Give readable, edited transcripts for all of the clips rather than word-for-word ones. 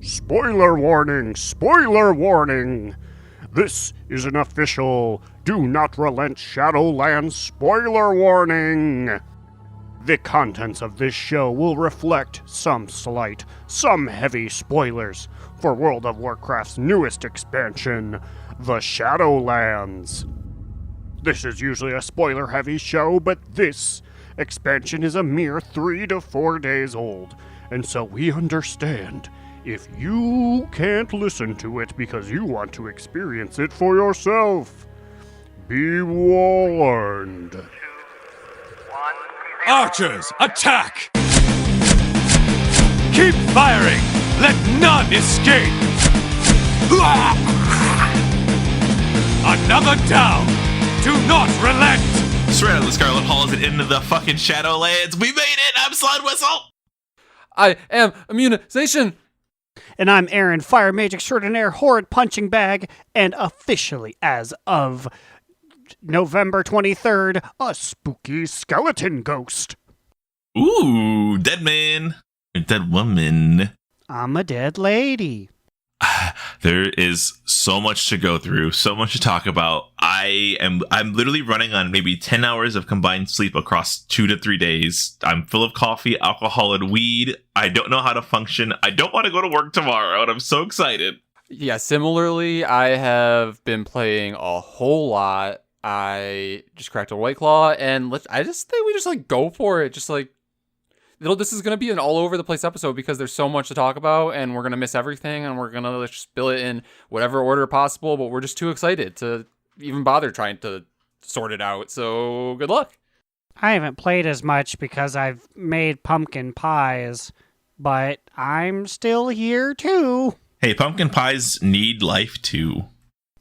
Spoiler warning! Spoiler warning! This is an official Do Not Relent Shadowlands spoiler warning! The contents of this show will reflect some slight, some heavy spoilers for World of Warcraft's newest expansion, the Shadowlands. This is usually a spoiler-heavy show, but this expansion is a mere 3 to 4 days old, and so we understand if you can't listen to it because you want to experience it for yourself. Be warned. Archers, attack! Keep firing! Let none escape! Another down! Do not relent! Straight out of the Scarlet Halls and into the fucking Shadowlands. We made it! I'm Slidewhistle! I am Immunization! And I'm Aaron, Fire Mage Extraordinaire, Horrid Punching Bag, and officially, as of November 23rd, a spooky skeleton ghost. Ooh, dead man. Dead woman. I'm a dead lady. There is so much to go through, so much to talk about. I'm literally running on maybe 10 hours of combined sleep across 2 to 3 days. I'm full of coffee, alcohol, and weed. I don't know how to function. I don't want to go to work tomorrow, and I'm so excited. Yeah, similarly, I have been playing a whole lot. I just cracked a White Claw, and I just think we just go for it. Just this is going to be an all over the place episode because there's so much to talk about, and we're going to miss everything, and we're going to just spill it in whatever order possible, but we're just too excited to even bother trying to sort it out. So good luck. I haven't played as much because I've made pumpkin pies, but I'm still here too. Hey, pumpkin pies need life too.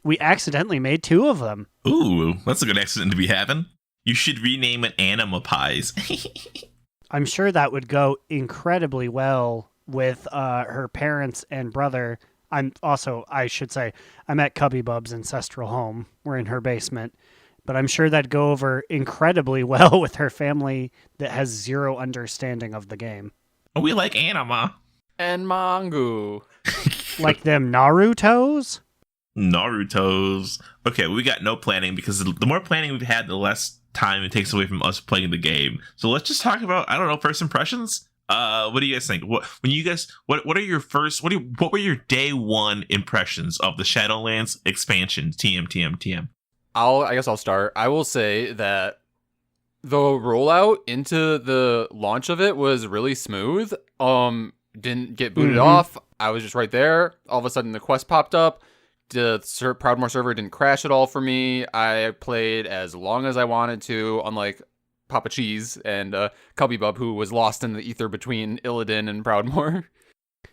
We accidentally made 2 of them. Ooh, that's a good accident to be having. You should rename it Anima Pies. I'm sure that would go incredibly well with her parents and brother. I should say, I'm at Cubby Bub's ancestral home. We're in her basement. But I'm sure that'd go over incredibly well with her family that has zero understanding of the game. We like anima. And Mangu. Like them Narutos? Narutos. Okay, we got no planning because the more planning we've had, the less time it takes away from us playing the game. So let's just talk about, I don't know, first impressions. What do you guys think? What are your what were your day one impressions of the Shadowlands expansion? TM. I guess I'll start. I will say that the rollout into the launch of it was really smooth. Didn't get booted off. I was just right there. All of a sudden the quest popped up. The Proudmoore server didn't crash at all for me. I played as long as I wanted to, unlike Papa Cheese and Cubby Bub, who was lost in the ether between Illidan and Proudmoore.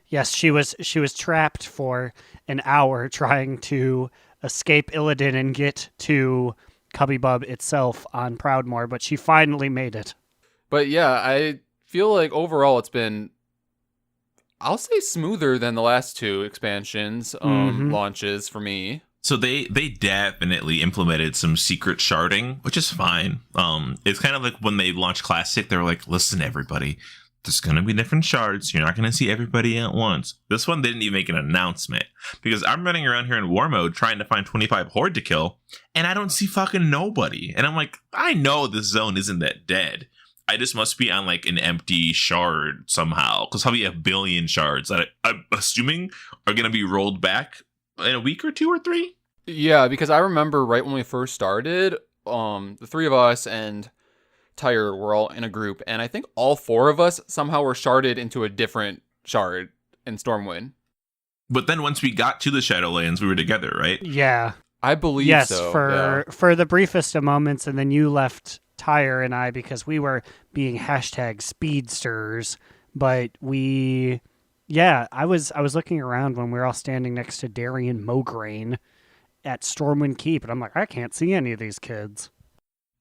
Yes, she was trapped for an hour trying to escape Illidan and get to Cubby Bub itself on Proudmoore, but she finally made it. But yeah, I feel like overall it's been, I'll say, smoother than the last 2 expansions launches for me. So they definitely implemented some secret sharding, which is fine. It's kind of like when they launched Classic, they were like, listen, everybody, there's going to be different shards. You're not going to see everybody at once. This one, they didn't even make an announcement. Because I'm running around here in war mode trying to find 25 Horde to kill, and I don't see fucking nobody. And I'm like, I know this zone isn't that dead. I just must be on an empty shard somehow. Because probably a billion shards that I'm assuming are going to be rolled back in a week or 2 or 3. Yeah, because I remember right when we first started, the 3 of us and Tyre were all in a group. And I think all 4 of us somehow were sharded into a different shard in Stormwind. But then once we got to the Shadowlands, we were together, right? Yeah. I believe yes, so. for the briefest of moments, and then you left Tyre and I because we were being #speedsters, but I was looking around when we were all standing next to Darian Mograine at Stormwind Keep, and I'm like, I can't see any of these kids.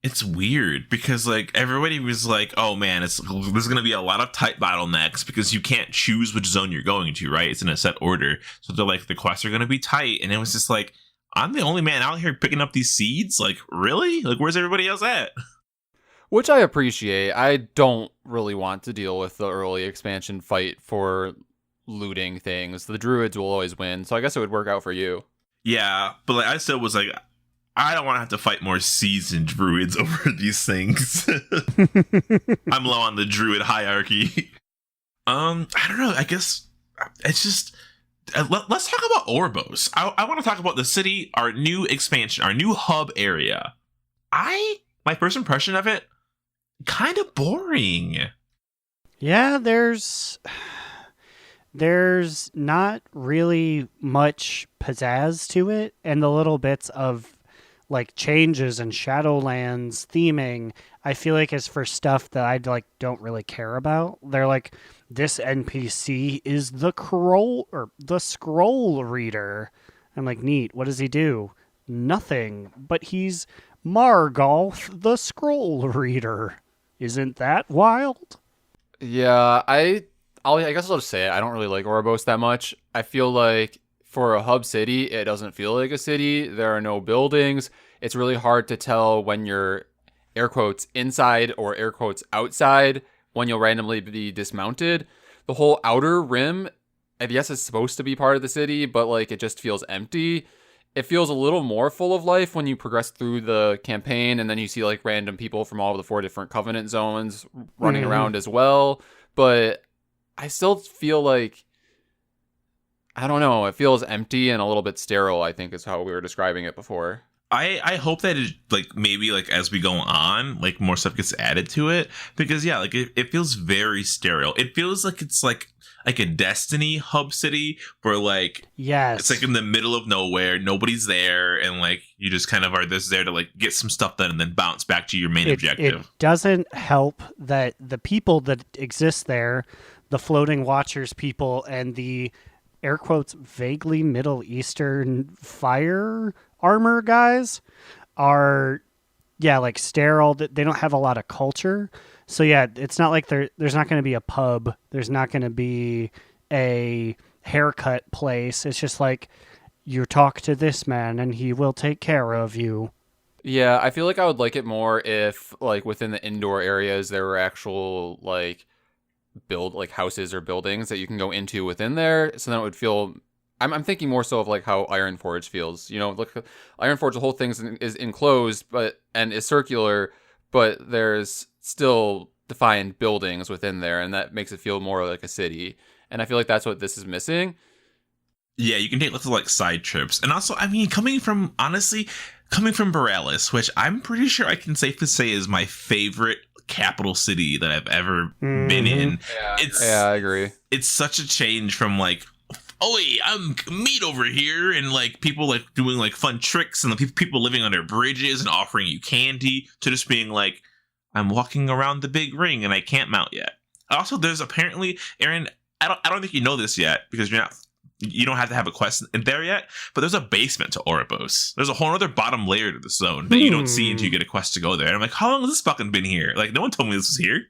It's weird because everybody was like, oh man, there's going to be a lot of tight bottlenecks because you can't choose which zone you're going to, right? It's in a set order. So they're like, the quests are going to be tight. And it was just like, I'm the only man out here picking up these seeds? Really? Where's everybody else at? Which I appreciate. I don't really want to deal with the early expansion fight for looting things. The druids will always win, so I guess it would work out for you. Yeah, but like I still was like, I don't want to have to fight more seasoned druids over these things. I'm low on the druid hierarchy. I don't know. I guess it's just let's talk about Oribos. I want to talk about the city, our new expansion, our new hub area. My first impression of it, kind of boring. Yeah, there's not really much pizzazz to it, and the little bits of like changes and Shadowlands theming, I feel like is for stuff that I like don't really care about. They're like, this NPC is the scroll reader. I'm like, neat. What does he do? Nothing. But he's Margolf, the scroll reader. Isn't that wild? Yeah, I guess I'll just say it. I don't really like Oribos that much. I feel like for a hub city, it doesn't feel like a city. There are no buildings. It's really hard to tell when you're air quotes inside or air quotes outside when you'll randomly be dismounted. The whole outer rim, I guess it's supposed to be part of the city, but like it just feels empty. It feels a little more full of life when you progress through the campaign, and then you see like random people from all of the 4 different Covenant zones running around as well. But I still feel like, I don't know, it feels empty and a little bit sterile, I think is how we were describing it before. I hope that it, like, maybe like as we go on, like more stuff gets added to it, because yeah, like it feels very sterile. It feels like it's like a Destiny hub city where like, yes, it's like in the middle of nowhere, nobody's there, and like you just kind of are there to like get some stuff done and then bounce back to your main objective. It doesn't help that the people that exist there, the floating watchers people and the air quotes vaguely Middle Eastern fire armor guys are, yeah, like sterile. They don't have a lot of culture. So yeah, it's not like there's not going to be a pub. There's not going to be a haircut place. It's just like, you talk to this man and he will take care of you. Yeah, I feel like I would like it more if like within the indoor areas there were actual like houses or buildings that you can go into within there. So then it would feel, I'm thinking more so of like how Ironforge feels. You know, look, Ironforge, the whole thing is enclosed and is circular, but there's still defined buildings within there, and that makes it feel more like a city. And I feel like that's what this is missing. Yeah, you can take lots of like side trips. And also, I mean, coming from Borealis, which I'm pretty sure I can safely say is my favorite capital city that I've ever been in. Yeah, I agree. It's such a change from like, oh, hey, I'm meat over here, and like people like doing like fun tricks, and the people living under bridges and offering you candy, to just being like, I'm walking around the big ring and I can't mount yet. Also, there's apparently, Aaron, I don't think you know this yet because you don't have to have a quest in there yet, but there's a basement to Oribos. There's a whole other bottom layer to the zone that you don't see until you get a quest to go there. And I'm like, how long has this fucking been here? Like, no one told me this was here.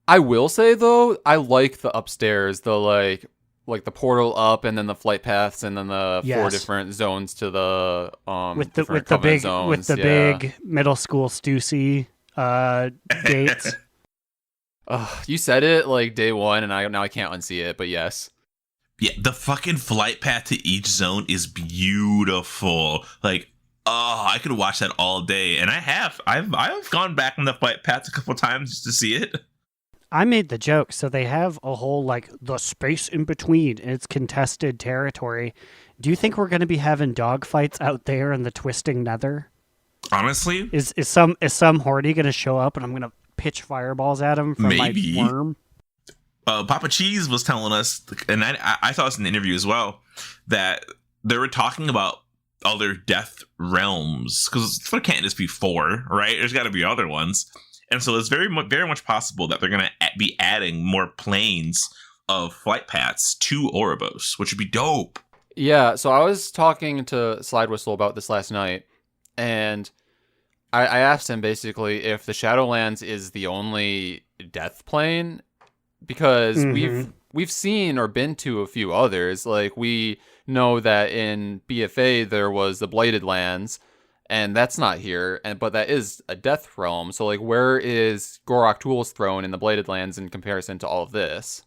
I will say though, I like the upstairs, the like the portal up, and then the flight paths, and then the 4 different zones to the with the big middle school Stussy gates. You said it like day one, and now I can't unsee it. But yes, yeah, the fucking flight path to each zone is beautiful. Like, oh, I could watch that all day, and I've gone back on the flight path a couple times just to see it. I made the joke, so they have a whole, like, the space in between, and it's contested territory. Do you think we're going to be having dogfights out there in the twisting nether? Honestly? Is some hordy going to show up, and I'm going to pitch fireballs at him from my worm? Papa Cheese was telling us, and I saw this in the interview as well, that they were talking about other death realms, because there can't just be 4, right? There's got to be other ones. And so it's very much possible that they're going to be adding more planes of flight paths to Oribos, which would be dope. Yeah, so I was talking to Slidewhistle about this last night, and I asked him basically if the Shadowlands is the only death plane, because we've seen or been to a few others. Like, we know that in BFA there was the Blighted Lands, and that's not here, but that is a death realm. So, like, where is Gorok Tool's throne in the Blighted Lands in comparison to all of this?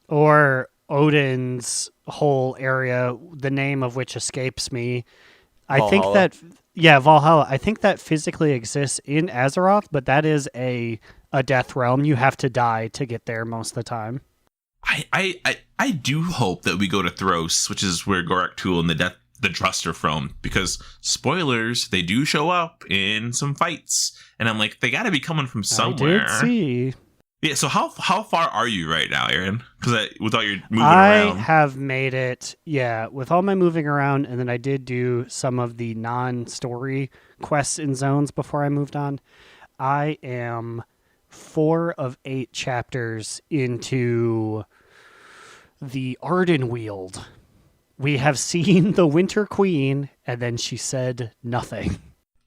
Or Odin's whole area, the name of which escapes me. I think Valhalla. Valhalla. I think that physically exists in Azeroth, but that is a death realm. You have to die to get there most of the time. I do hope that we go to Thros, which is where Gorak Tool and the Trust are from, because spoilers, they do show up in some fights, and I'm like, they got to be coming from somewhere. I did see. Yeah. So how far are you right now, Aaron? Because with all your moving I around, have made it. Yeah, with all my moving around, and then I did do some of the non-story quests in zones before I moved on. I am 4 of 8 chapters into the Ardenweald. We have seen the Winter Queen, and then she said nothing.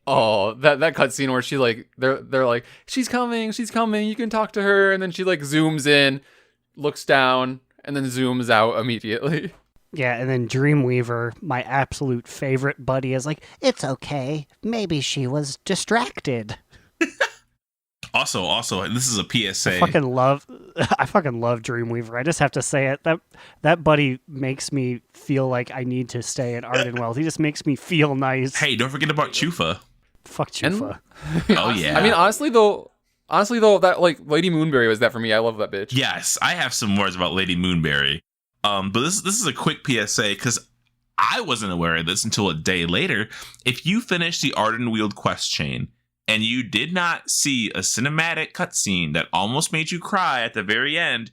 Oh, that cutscene where she like they're like, she's coming, you can talk to her, and then she like zooms in, looks down, and then zooms out immediately. Yeah, and then Dreamweaver, my absolute favorite buddy, is like, it's okay. Maybe she was distracted. Also, this is a PSA. I fucking love Dreamweaver. I just have to say it. That buddy makes me feel like I need to stay in Ardenweald. He just makes me feel nice. Hey, don't forget about Chufa. Fuck Chufa. Oh yeah. I mean, honestly though, that like Lady Moonberry was that for me. I love that bitch. Yes, I have some words about Lady Moonberry. But this is a quick PSA because I wasn't aware of this until a day later. If you finish the Ardenweald quest chain and you did not see a cinematic cutscene that almost made you cry at the very end,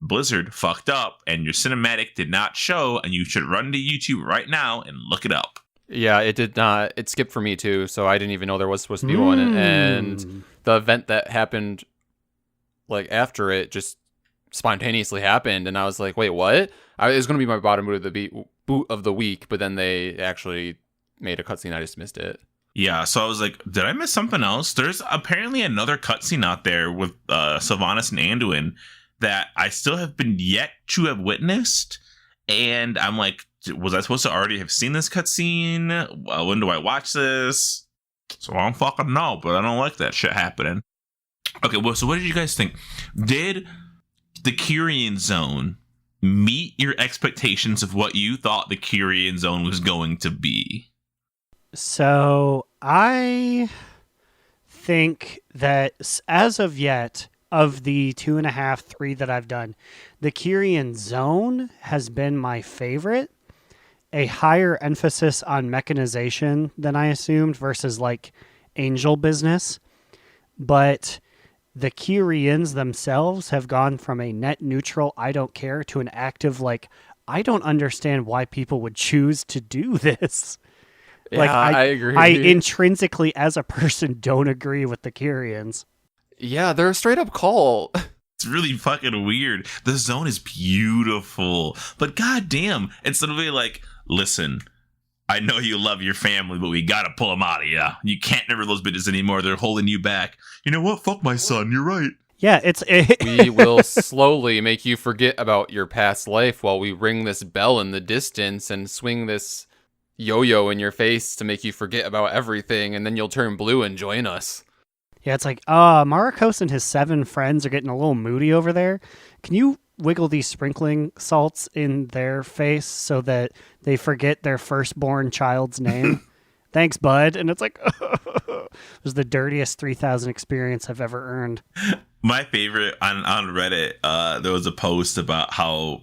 Blizzard fucked up and your cinematic did not show, and you should run to YouTube right now and look it up. Yeah, it did not. It skipped for me too, so I didn't even know there was supposed to be one. And the event that happened like after it just spontaneously happened, and I was like, wait, what? It was going to be my bottom boot of the week, but then they actually made a cutscene. I just missed it. Yeah, so I was like, did I miss something else? There's apparently another cutscene out there with Sylvannas and Anduin that I still have been yet to have witnessed. And I'm like, was I supposed to already have seen this cutscene? When do I watch this? So I don't fucking know, but I don't like that shit happening. Okay, well, so what did you guys think? Did the Kyrian Zone meet your expectations of what you thought the Kyrian Zone was going to be? So I think that as of yet, of the 2.5, 3 that I've done, the Kyrian Zone has been my favorite. A higher emphasis on mechanization than I assumed versus like angel business. But the Kyrians themselves have gone from a net neutral, I don't care, to an active, like, I don't understand why people would choose to do this. Yeah, Like, I agree. I intrinsically, as a person, don't agree with the Kyrians. Yeah, they're a straight up cult. It's really fucking weird. The zone is beautiful, but goddamn, instead of being like, listen, I know you love your family, but we gotta pull them out of you. You can't never those bitches anymore. They're holding you back. You know what? Fuck my son. You're right. Yeah, We will slowly make you forget about your past life while we ring this bell in the distance and swing this yo-yo in your face to make you forget about everything, and then you'll turn blue and join us. Yeah, it's like, Marikos and his 7 friends are getting a little moody over there. Can you wiggle these sprinkling salts in their face so that they forget their firstborn child's name? Thanks, bud. And it's like, it was the dirtiest 3,000 experience I've ever earned. My favorite on Reddit, there was a post about how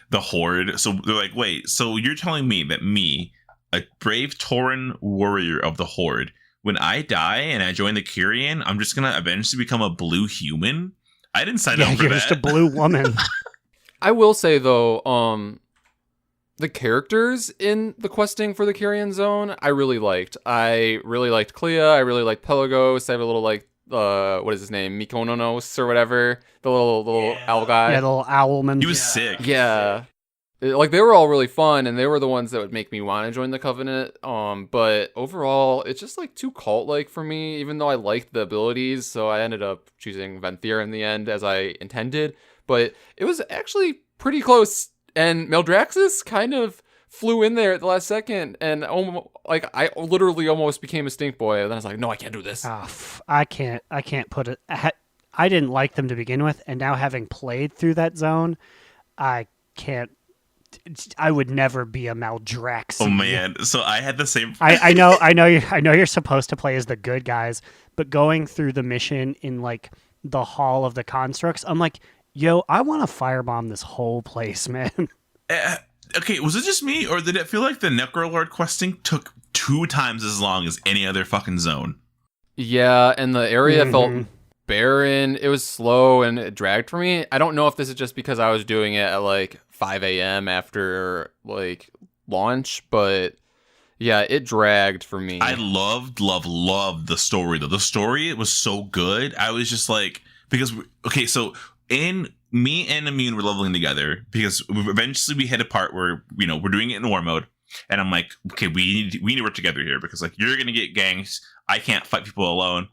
the Horde, so they're like, wait, so you're telling me that me, a brave Tauren warrior of the Horde, when I die and I join the Kyrian, I'm just gonna eventually become a blue human? I didn't sign up for that. You're just a blue woman. I will say though, the characters in the questing for the Kyrian Zone, I really liked. I really liked Clea. I really liked Pelagos. I have a little like, what is his name? Mykonos or whatever. The little owl guy. Yeah, the little owlman. He was sick. Yeah. Like, they were all really fun, and they were the ones that would make me want to join the Covenant. But overall, it's just like too cult-like for me, even though I liked the abilities. So I ended up choosing Venthyr in the end, as I intended. But it was actually pretty close, and Meldraxus kind of flew in there at the last second, and I literally almost became a stink boy. And then I was like, no, I can't do this. I can't put it. I didn't like them to begin with, and now having played through that zone, I can't. I would never be a Maldraxxi. Oh man, so I had the same. I know you're supposed to play as the good guys, but going through the mission in like the Hall of the Constructs, I'm like, yo, I want to firebomb this whole place, man. Okay, was it just me, or did it feel like the Necrolord questing took 2 times as long as any other fucking zone? Yeah, and the area felt barren. It was slow and it dragged for me. I don't know if this is just because I was doing it at like 5 a.m. after like launch, but yeah, it dragged for me. I loved the story though. The story was so good. I was just like, because okay, so me and Immune were leveling together because eventually we hit a part where we're doing it in war mode, and I'm like, okay, we need to work together here because like you're gonna get ganks. I can't fight people alone.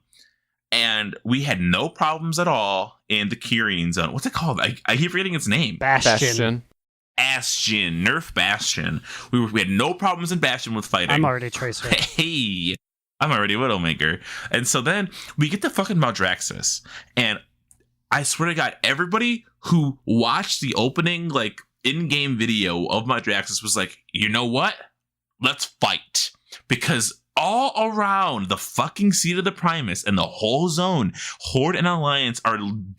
And we had no problems at all in the Kyrian zone. What's it called? I keep forgetting its name. Bastion. Nerf Bastion. We had no problems in Bastion with fighting. I'm already Tracer. Hey, I'm already Widowmaker. And so then we get to fucking Maldraxxus. And I swear to God, everybody who watched the opening, like, in-game video of Maldraxxus was like, you know what? Let's fight. Because all around the fucking seat of the Primus and the whole zone, Horde and Alliance are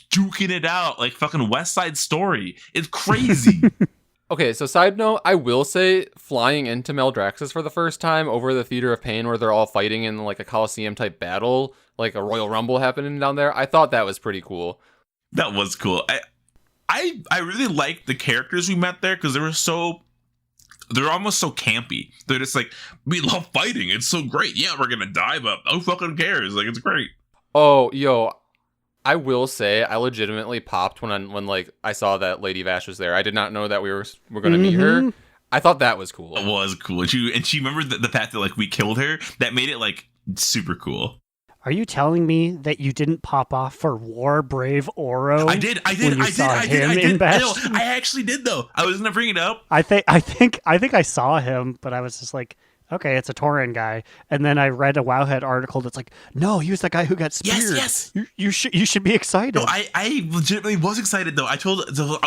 duking it out like fucking West Side Story. It's crazy. Okay, so side note, I will say flying into Maldraxxus for the first time over the Theater of Pain where they're all fighting in like a Coliseum type battle, like a Royal Rumble happening down there, I thought that was pretty cool. That was cool. I really liked the characters we met there because they're almost so campy. They're just like, we love fighting. It's so great. Yeah, we're gonna die, but who fucking cares? Like, it's great. Oh, yo, I will say I legitimately popped when like I saw that Lady Vash was there. I did not know that we were gonna meet her. I thought that was cool. It was cool. And she remembered the fact that like we killed her. That made it like super cool. Are you telling me that you didn't pop off for War Brave Oro? I did. I actually did though. I was gonna bring it up. I think I saw him, but I was just like, okay, it's a Tauren guy. And then I read a Wowhead article that's like, no, he was the guy who got speared. Yes. You should be excited. No, I legitimately was excited though. I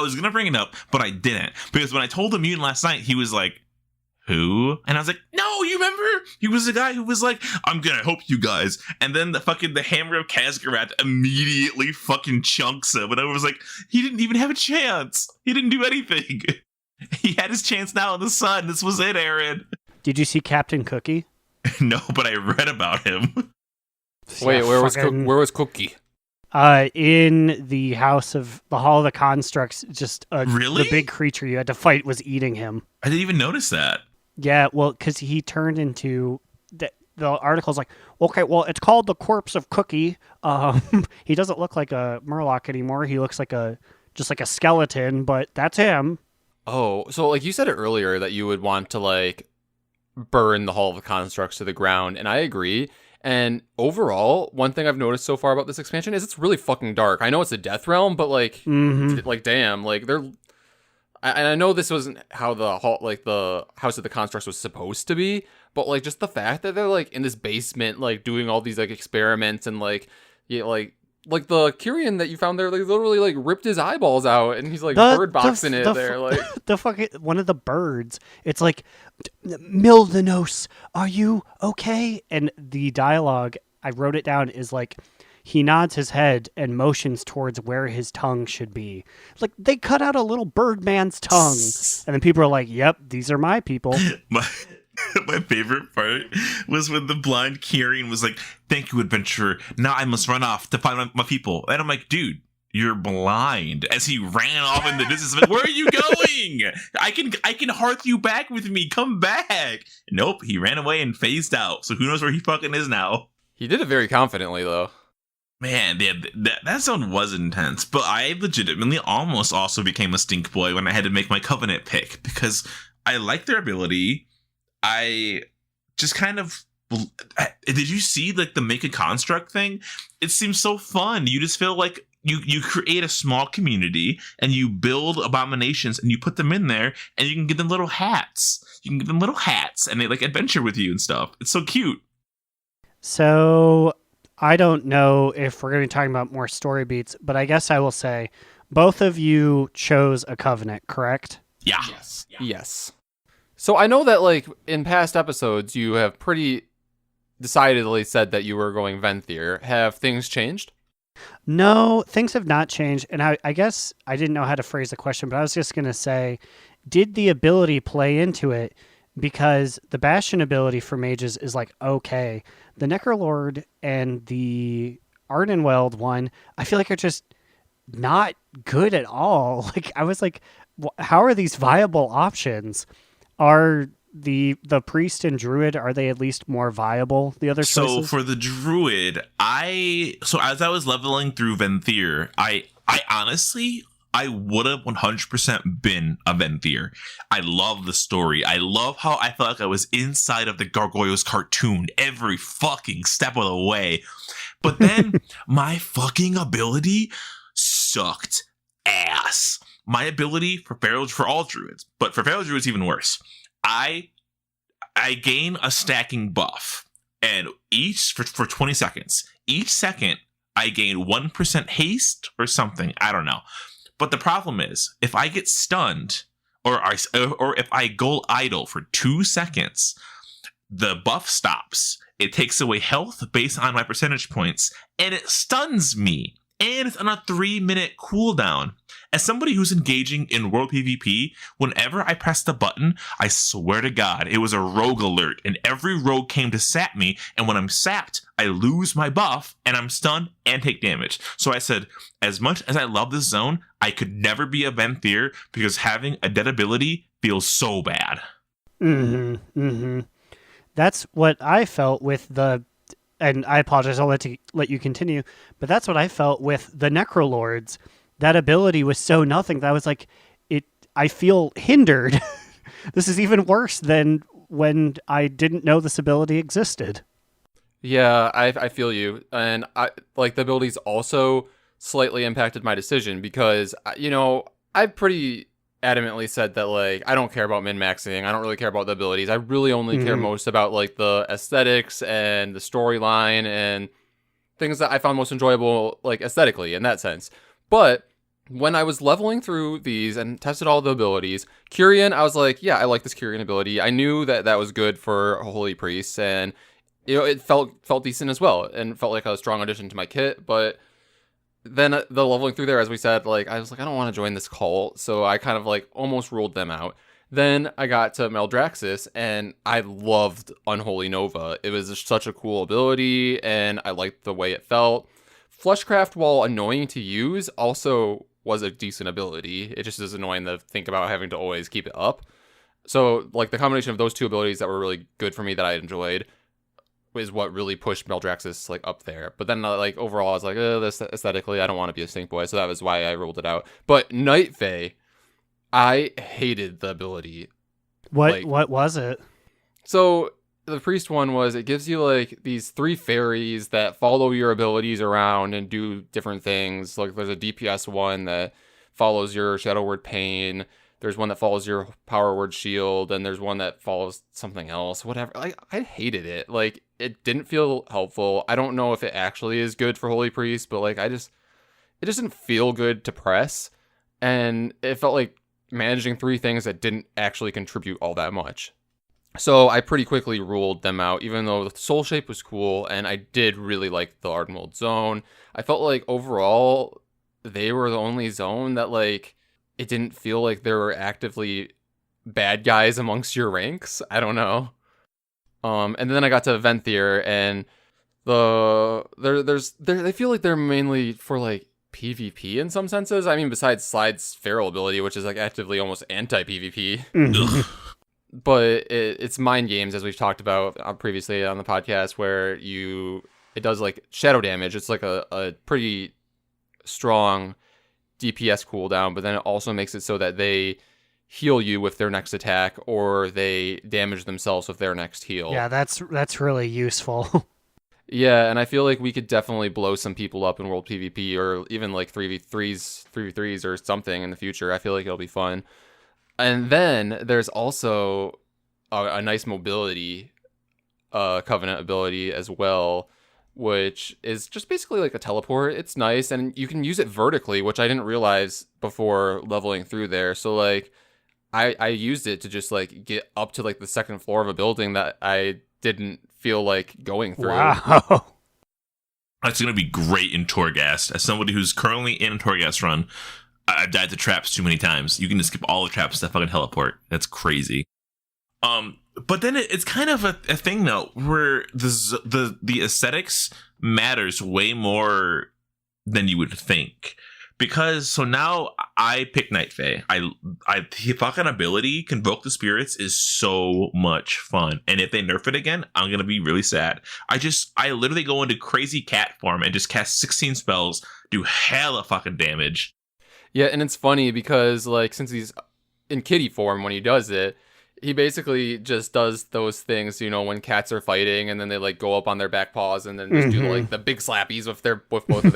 was gonna bring it up, but I didn't because when I told Immune last night, he was like, who? And I was like, no, you remember? He was the guy who was like, I'm gonna help you guys. And then the hammer of Khazgarat immediately fucking chunks him. And I was like, he didn't even have a chance. He didn't do anything. He had his chance now in the sun. This was it, Aaron. Did you see Captain Cookie? No, but I read about him. Wait, where was Cookie? In the Hall of the Constructs, just really? The big creature you had to fight was eating him. I didn't even notice that. Yeah, well, because he turned into the article's like, okay, well, it's called the Corpse of Cookie. He doesn't look like a Murloc anymore. He looks like just like a skeleton, but that's him. Oh, so like you said it earlier that you would want to like burn the Hall of the Constructs to the ground, and I agree. And overall, one thing I've noticed so far about this expansion is it's really fucking dark. I know it's a Death Realm, but like, like damn, like they're. And I know this wasn't how the House of the Constructs was supposed to be, but like just the fact that they're like in this basement, like doing all these like experiments and like, yeah, like the Kyrian that you found there, like literally like ripped his eyeballs out and he's like bird boxing it there, like the fucking one of the birds. It's like, Mildenos, are you okay? And the dialogue, I wrote it down, is like, he nods his head and motions towards where his tongue should be. Like, they cut out a little bird man's tongue. And then people are like, yep, these are my people. My favorite part was when the blind Kyrian was like, thank you, adventurer. Now I must run off to find my people. And I'm like, dude, you're blind. As he ran off in the distance, like, where are you going? I can hearth you back with me. Come back. Nope, he ran away and phased out. So who knows where he fucking is now. He did it very confidently, though. Man, that zone was intense, but I legitimately almost also became a stink boy when I had to make my Covenant pick because I like their ability. I just kind of... Did you see like the make a construct thing? It seems so fun. You just feel like you create a small community and you build abominations and you put them in there and you can give them little hats. You can give them little hats and they like adventure with you and stuff. It's so cute. So... I don't know if we're going to be talking about more story beats, but I guess I will say both of you chose a Covenant, correct? Yeah. Yes. So I know that, like, in past episodes, you have pretty decidedly said that you were going Venthyr. Have things changed? No, things have not changed. And I guess I didn't know how to phrase the question, but I was just going to say, did the ability play into it? Because the Bastion ability for mages is like, okay. The Necrolord and the Ardenweld one, I feel like are just not good at all. Like, I was like, how are these viable options? Are the priest and druid, are they at least more viable? The other choices? So for the druid, as I was leveling through Venthyr, I honestly I would have 100% been a Venthyr. I love the story. I love how I felt like I was inside of the Gargoyles cartoon every fucking step of the way. But then my fucking ability sucked ass. My ability for all druids, but for Feral druids even worse. I gain a stacking buff, and each for 20 seconds. Each second I gain 1% haste or something. I don't know. But the problem is, if I get stunned or if I go idle for 2 seconds, the buff stops. It takes away health based on my percentage points, and it stuns me. And it's on a 3-minute cooldown. As somebody who's engaging in World PvP, whenever I pressed the button, I swear to God, it was a rogue alert, and every rogue came to sap me, and when I'm sapped, I lose my buff, and I'm stunned and take damage. So I said, as much as I love this zone, I could never be a Venthyr, because having a dead ability feels so bad. That's what I felt with and I apologize, I'll let you continue, but that's what I felt with the Necrolords. That ability was so nothing that I was like, I feel hindered. This is even worse than when I didn't know this ability existed. Yeah, I feel you. And I like the abilities also slightly impacted my decision because, I've pretty adamantly said that, like, I don't care about min-maxing. I don't really care about the abilities. I really only care most about, like, the aesthetics and the storyline and things that I found most enjoyable, like, aesthetically in that sense. But when I was leveling through these and tested all the abilities, Kyrian, I was like, yeah, I like this Kyrian ability. I knew that was good for Holy Priests, and, it felt decent as well and felt like a strong addition to my kit, but then the leveling through there, as we said, like, I was like, I don't want to join this cult, so I kind of, like, almost ruled them out. Then I got to Maldraxxus, and I loved Unholy Nova. It was just such a cool ability, and I liked the way it felt. Fleshcraft, while annoying to use, also was a decent ability. It just is annoying to think about having to always keep it up. So, like, the combination of those two abilities that were really good for me that I enjoyed is what really pushed Maldraxxus, like, up there. But then, like, overall, I was like, this aesthetically, I don't want to be a Stink Boy, so that was why I ruled it out. But Night Fae, I hated the ability. What was it? So, the Priest one was, it gives you, like, these 3 fairies that follow your abilities around and do different things. Like, there's a DPS one that follows your Shadow Word Pain. There's one that follows your Power Word Shield, and there's one that follows something else, whatever. Like, I hated it. Like, it didn't feel helpful. I don't know if it actually is good for Holy Priest, but, like, it just didn't feel good to press. And it felt like managing 3 things that didn't actually contribute all that much. So I pretty quickly ruled them out, even though the Soul Shape was cool, and I did really like the Ardenweld zone. I felt like overall, they were the only zone that, like, it didn't feel like there were actively bad guys amongst your ranks. I don't know. And then I got to Venthyr, and they feel like they're mainly for, like, PvP in some senses. I mean, besides Slide's feral ability, which is, like, actively almost anti-PvP. But it's mind games, as we've talked about previously on the podcast, where it does, like, shadow damage. It's like a pretty strong DPS cooldown, but then it also makes it so that they heal you with their next attack, or they damage themselves with their next heal. Yeah, that's really useful. Yeah, and I feel like we could definitely blow some people up in World PvP, or even, like, 3v3s or something in the future. I feel like it'll be fun. And then there's also a nice mobility covenant ability as well, which is just basically like a teleport. It's nice, and you can use it vertically, which I didn't realize before leveling through there. So, like, I used it to just like get up to like the second floor of a building that I didn't feel like going through. Wow. It's going to be great in Torghast. As somebody who's currently in a Torghast run, I've died to traps too many times. You can just skip all the traps to fucking teleport. That's crazy. But then it's kind of a thing though, where the aesthetics matters way more than you would think. Because so now I pick Night Fae. The fucking ability Convoke the Spirits is so much fun, and if they nerf it again, I'm gonna be really sad. I literally go into crazy cat form and just cast 16 spells, do hella fucking damage. Yeah, and it's funny because like since he's in kitty form when he does it, he basically just does those things, you know, when cats are fighting and then they like go up on their back paws and then just do like the big slappies with both of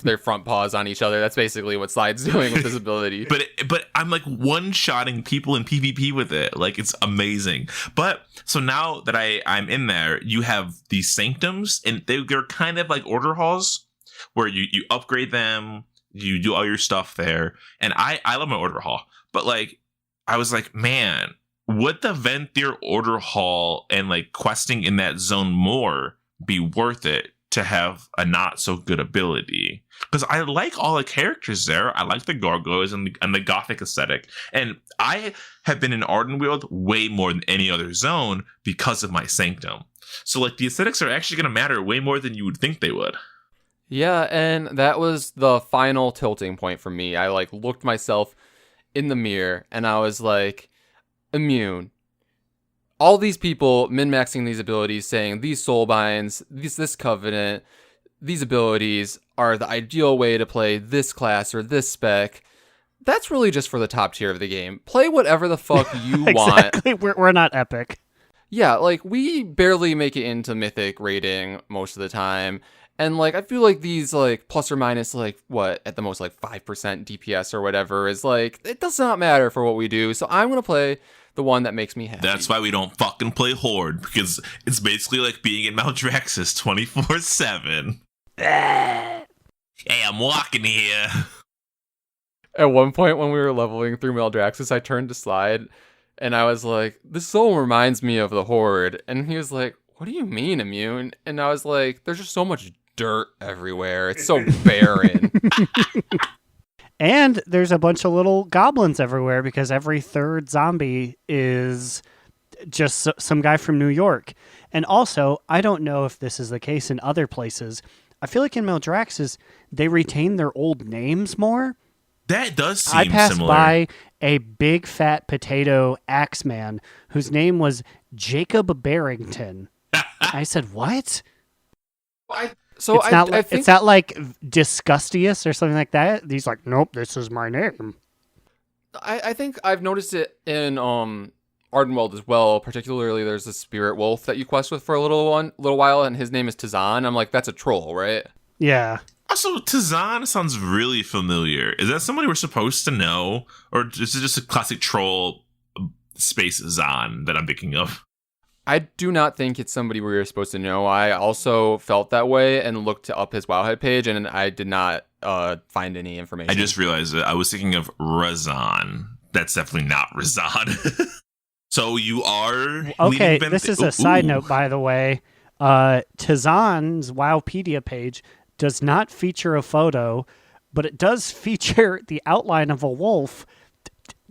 their front paws on each other. That's basically what Slide's doing with his ability. But I'm like one-shotting people in PvP with it. Like, it's amazing. But so now that I'm in there, you have these sanctums, and they're kind of like order halls where you upgrade them, you do all your stuff there. And I love my order hall. But like, I was like, man, would the Venthyr Order Hall and like questing in that zone more be worth it to have a not so good ability? Because I like all the characters there. I like the gargoyles and the gothic aesthetic. And I have been in Ardenweald way more than any other zone because of my sanctum. So like the aesthetics are actually going to matter way more than you would think they would. Yeah, and that was the final tilting point for me. I like looked myself in the mirror and I was like, Immune. All these people min-maxing these abilities, saying these soul binds, this covenant, these abilities are the ideal way to play this class or this spec. That's really just for the top tier of the game. Play whatever the fuck you Exactly. want. We're not epic. Yeah, like we barely make it into mythic rating most of the time. And like I feel like these like plus or minus like what at the most like 5% DPS or whatever is like it does not matter for what we do. So I'm gonna play the one that makes me happy. That's why we don't fucking play Horde, because it's basically like being in Maldraxxus 24/7. Hey, I'm walking here. At one point when we were leveling through Maldraxxus, I turned to Slide and I was like, this zone reminds me of the Horde. And he was like, what do you mean, Immune? And I was like, there's just so much dirt everywhere. It's so barren. And there's a bunch of little goblins everywhere because every third zombie is just some guy from New York. And also, I don't know if this is the case in other places. I feel like in Maldraxxus, they retain their old names more. That does seem I passed similar. by a big fat potato axeman whose name was Jacob Barrington. I said, what? So I think it's not like Disgustius or something like that. He's like, nope, this is my name. I think I've noticed it in Ardenweald as well. Particularly, there's a spirit wolf that you quest with for a little while, and his name is Tazan. I'm like, that's a troll, right? Yeah. Also, Tazan sounds really familiar. Is that somebody we're supposed to know, or is it just a classic troll space Zan that I'm thinking of? I do not think it's somebody we were supposed to know. I also felt that way and looked up his Wowhead page, and I did not find any information. I just realized that I was thinking of Razan. That's definitely not Razan. So you are... Okay, this is a side note, by the way. Tazan's Wowpedia page does not feature a photo, but it does feature the outline of a wolf.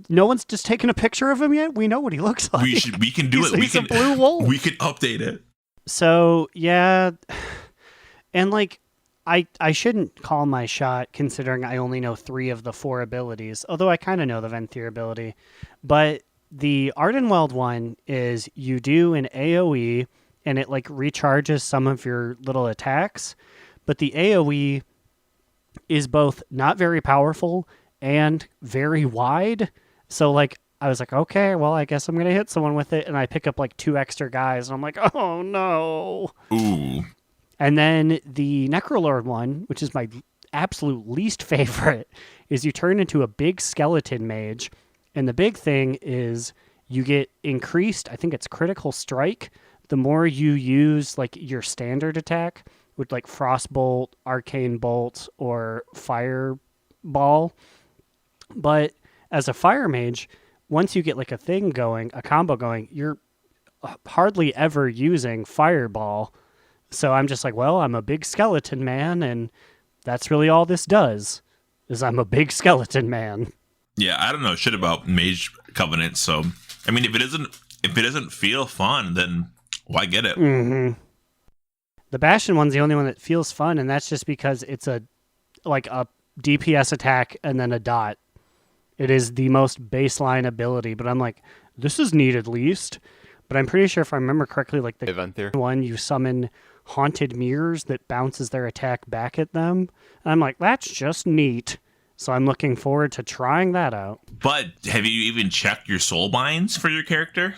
No one's just taken a picture of him yet? We know what he looks like. We can do it. He's a blue wolf. We can update it. So, yeah. And, like, I shouldn't call my shot considering I only know 3 of the 4 abilities, although I kind of know the Venthyr ability. But the Ardenweald one is you do an AoE, and it, like, recharges some of your little attacks. But the AoE is both not very powerful and very wide. So, like, I was like, okay, well, I guess I'm going to hit someone with it. And I pick up, like, 2 extra guys. And I'm like, oh, no. Ooh. And then the Necrolord one, which is my absolute least favorite, is you turn into a big skeleton mage. And the big thing is you get increased, I think it's critical strike, the more you use, like, your standard attack with, like, Frostbolt, Arcane Bolt, or Fireball. But as a fire mage, once you get like a thing going, a combo going, you're hardly ever using Fireball. So I'm just like, well, I'm a big skeleton man, and that's really all this does, is I'm a big skeleton man. Yeah, I don't know shit about Mage Covenant, so I mean, if it doesn't feel fun, then why get it? Mm-hmm. The Bastion one's the only one that feels fun, and that's just because it's a DPS attack and then a dot. It is the most baseline ability, but I'm like, this is neat at least. But I'm pretty sure if I remember correctly, like the Event there. one, you summon haunted mirrors that bounces their attack back at them. And I'm like, that's just neat. So I'm looking forward to trying that out. But have you even checked your soul binds for your character?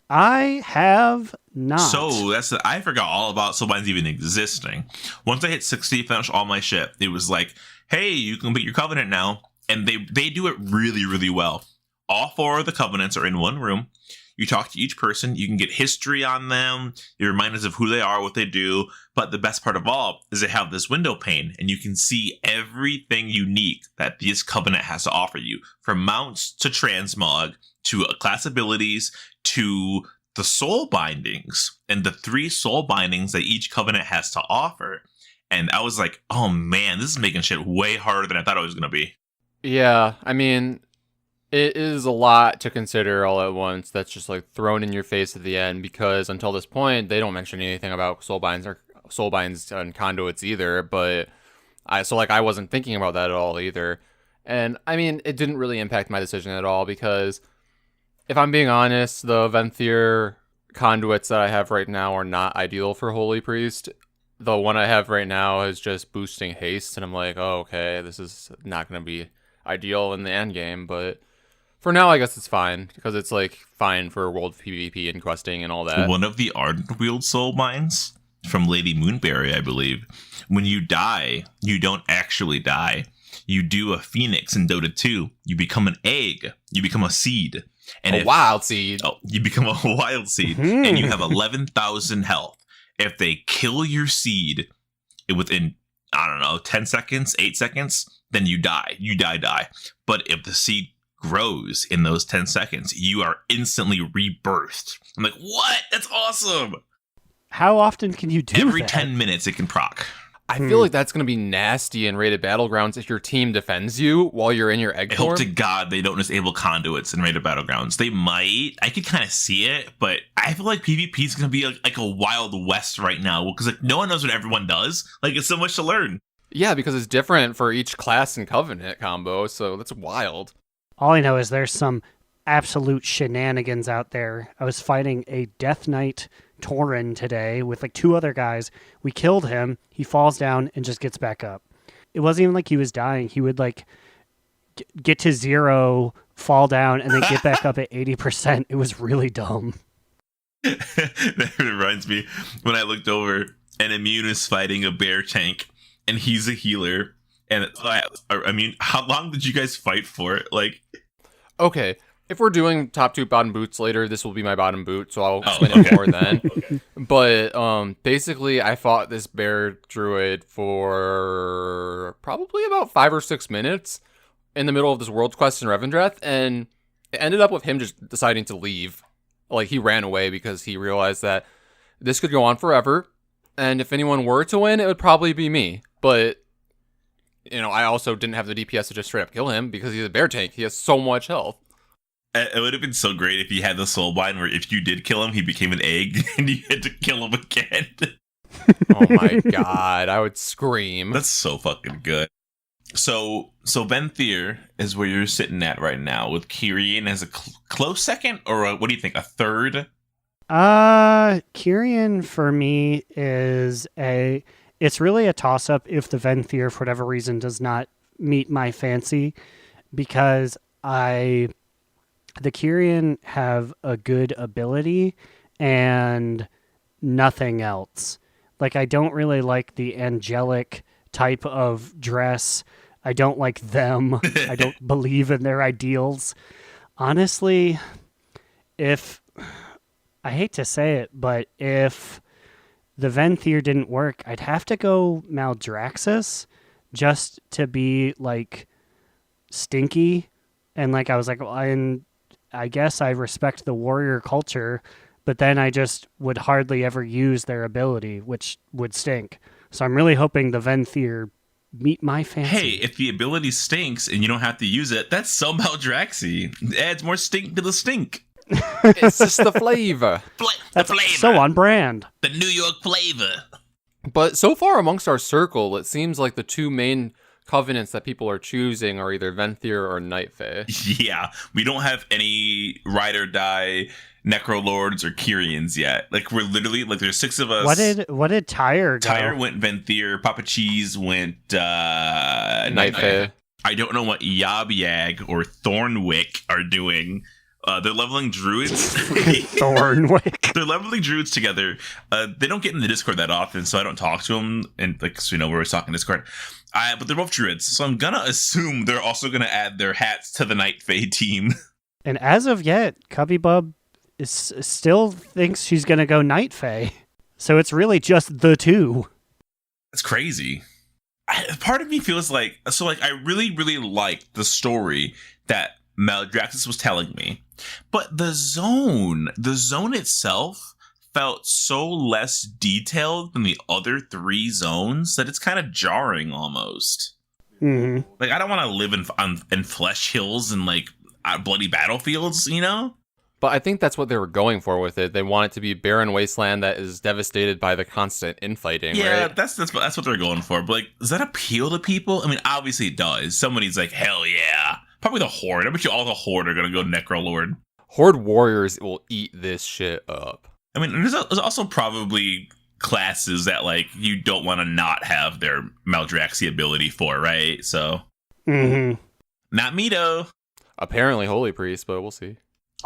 I have not. So I forgot all about soul binds even existing. Once I hit 60, finished all my shit, it was like, hey, you can beat your covenant now. And they do it really, really well. All 4 of the covenants are in one room. You talk to each person. You can get history on them. You remind us of who they are, what they do. But the best part of all is they have this window pane, and you can see everything unique that this covenant has to offer you, from mounts to transmog to class abilities to the soul bindings and the 3 soul bindings that each covenant has to offer. And I was like, oh man, this is making shit way harder than I thought it was going to be. Yeah, I mean, it is a lot to consider all at once. That's just like thrown in your face at the end, because until this point, they don't mention anything about soulbinds and conduits either. But I wasn't thinking about that at all either. And I mean, it didn't really impact my decision at all, because if I'm being honest, the Venthyr conduits that I have right now are not ideal for Holy Priest. The one I have right now is just boosting haste, and I'm like, oh, okay, this is not going to be ideal in the end game, but for now I guess it's fine, because it's like fine for world PvP and questing and all that. One of the Ardent Wield soul binds from Lady Moonberry, I believe, when you die, you don't actually die. You do a phoenix in Dota 2. You become an egg. You become a seed. And wild seed. Oh, you become a wild seed, and you have 11,000 health. If they kill your seed within, I don't know, 10 seconds, 8 seconds, then you die. You die. But if the seed grows in those 10 seconds, you are instantly rebirthed. I'm like, what? That's awesome. How often can you do Every that? 10 minutes it can proc. I feel like that's going to be nasty in rated battlegrounds if your team defends you while you're in your egg I form. hope to God they don't disable conduits in rated battlegrounds. They might. I could kind of see it, but I feel like PvP is going to be like a Wild West right now, because like no one knows what everyone does. Like, it's so much to learn. Yeah, because it's different for each class and covenant combo, so that's wild. All I know is there's some absolute shenanigans out there. I was fighting a Death Knight Tauren today with like 2 other guys. We killed him. He falls down and just gets back up. It wasn't even like he was dying. He would like get to 0, fall down, and then get back up at 80%. It was really dumb. That reminds me when I looked over and Immune is fighting a bear tank and he's a healer. And I mean, how long did you guys fight for it? Like, Okay, if we're doing top 2 bottom boots later, this will be my bottom boot, so I'll explain it more then. Okay. But basically, I fought this bear druid for probably about 5 or 6 minutes in the middle of this world quest in Revendreth, and it ended up with him just deciding to leave. Like, he ran away because he realized that this could go on forever, and if anyone were to win, it would probably be me. But, you know, I also didn't have the DPS to just straight up kill him because he's a bear tank. He has so much health. It would have been so great if he had the soulbind where if you did kill him, he became an egg and you had to kill him again. Oh my god, I would scream. That's so fucking good. So Venthyr is where you're sitting at right now, with Kyrian as a close second, or what do you think, a third? Kyrian for me is it's really a toss-up if the Venthyr, for whatever reason, does not meet my fancy, because the Kyrian have a good ability and nothing else. Like, I don't really like the angelic type of dress. I don't like them. I don't believe in their ideals. Honestly, I hate to say it, but if the Venthyr didn't work, I'd have to go Maldraxxus just to be, like, stinky. And, like, I was like, well, I guess I respect the warrior culture, but then I just would hardly ever use their ability, which would stink. So I'm really hoping the Venthyr meet my fancy. Hey, if the ability stinks and you don't have to use it, that's so Maldraxxy. It adds more stink to the stink. It's just the flavor. The flavor. So on brand. The New York flavor. But so far amongst our circle, it seems like the two main covenants that people are choosing are either Venthyr or Night Fae. Yeah, we don't have any ride or die Necrolords or Kyrians yet. Like, we're literally, like, there's 6 of us. What did Tyre go? Tyre went Venthyr. Papa Cheese went Night Fae. I don't know what Yab-Yag or Thornwick are doing. They're leveling druids. Thornwick. They're leveling druids together. They don't get in the Discord that often, so I don't talk to them. And, like, so, you know, we're always talking Discord. But they're both druids, so I'm gonna assume they're also gonna add their hats to the Night Fae team. And as of yet, Cubby Bub still thinks she's gonna go Night Fae. So it's really just the two. It's crazy. Part of me feels like, so, like, I really, really liked the story that Maldraxxus was telling me, but the zone itself felt so less detailed than the other 3 zones that it's kind of jarring almost. Mm-hmm. Like, I don't want to live in flesh hills and, like, bloody battlefields, you know? But I think that's what they were going for with it. They want it to be barren wasteland that is devastated by the constant infighting, Yeah, right? that's what they're going for. But, like, does that appeal to people? I mean, obviously it does. Somebody's like, hell yeah. Probably the Horde. I bet you all the Horde are going to go Necrolord. Horde warriors will eat this shit up. I mean, there's also probably classes that, like, you don't want to not have their Maldraxxy ability for, right? So, Not me, though. Apparently Holy Priest, but we'll see.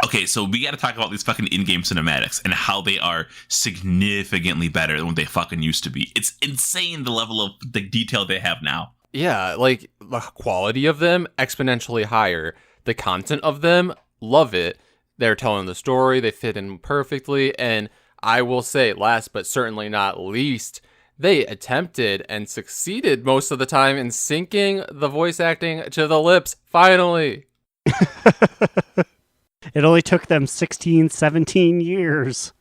Okay, so we got to talk about these fucking in-game cinematics and how they are significantly better than what they fucking used to be. It's insane the level of the detail they have now. Yeah, like, the quality of them, exponentially higher. The content of them, love it. They're telling the story, they fit in perfectly, and I will say, last but certainly not least, they attempted and succeeded most of the time in syncing the voice acting to the lips, finally. It only took them 16, 17 years.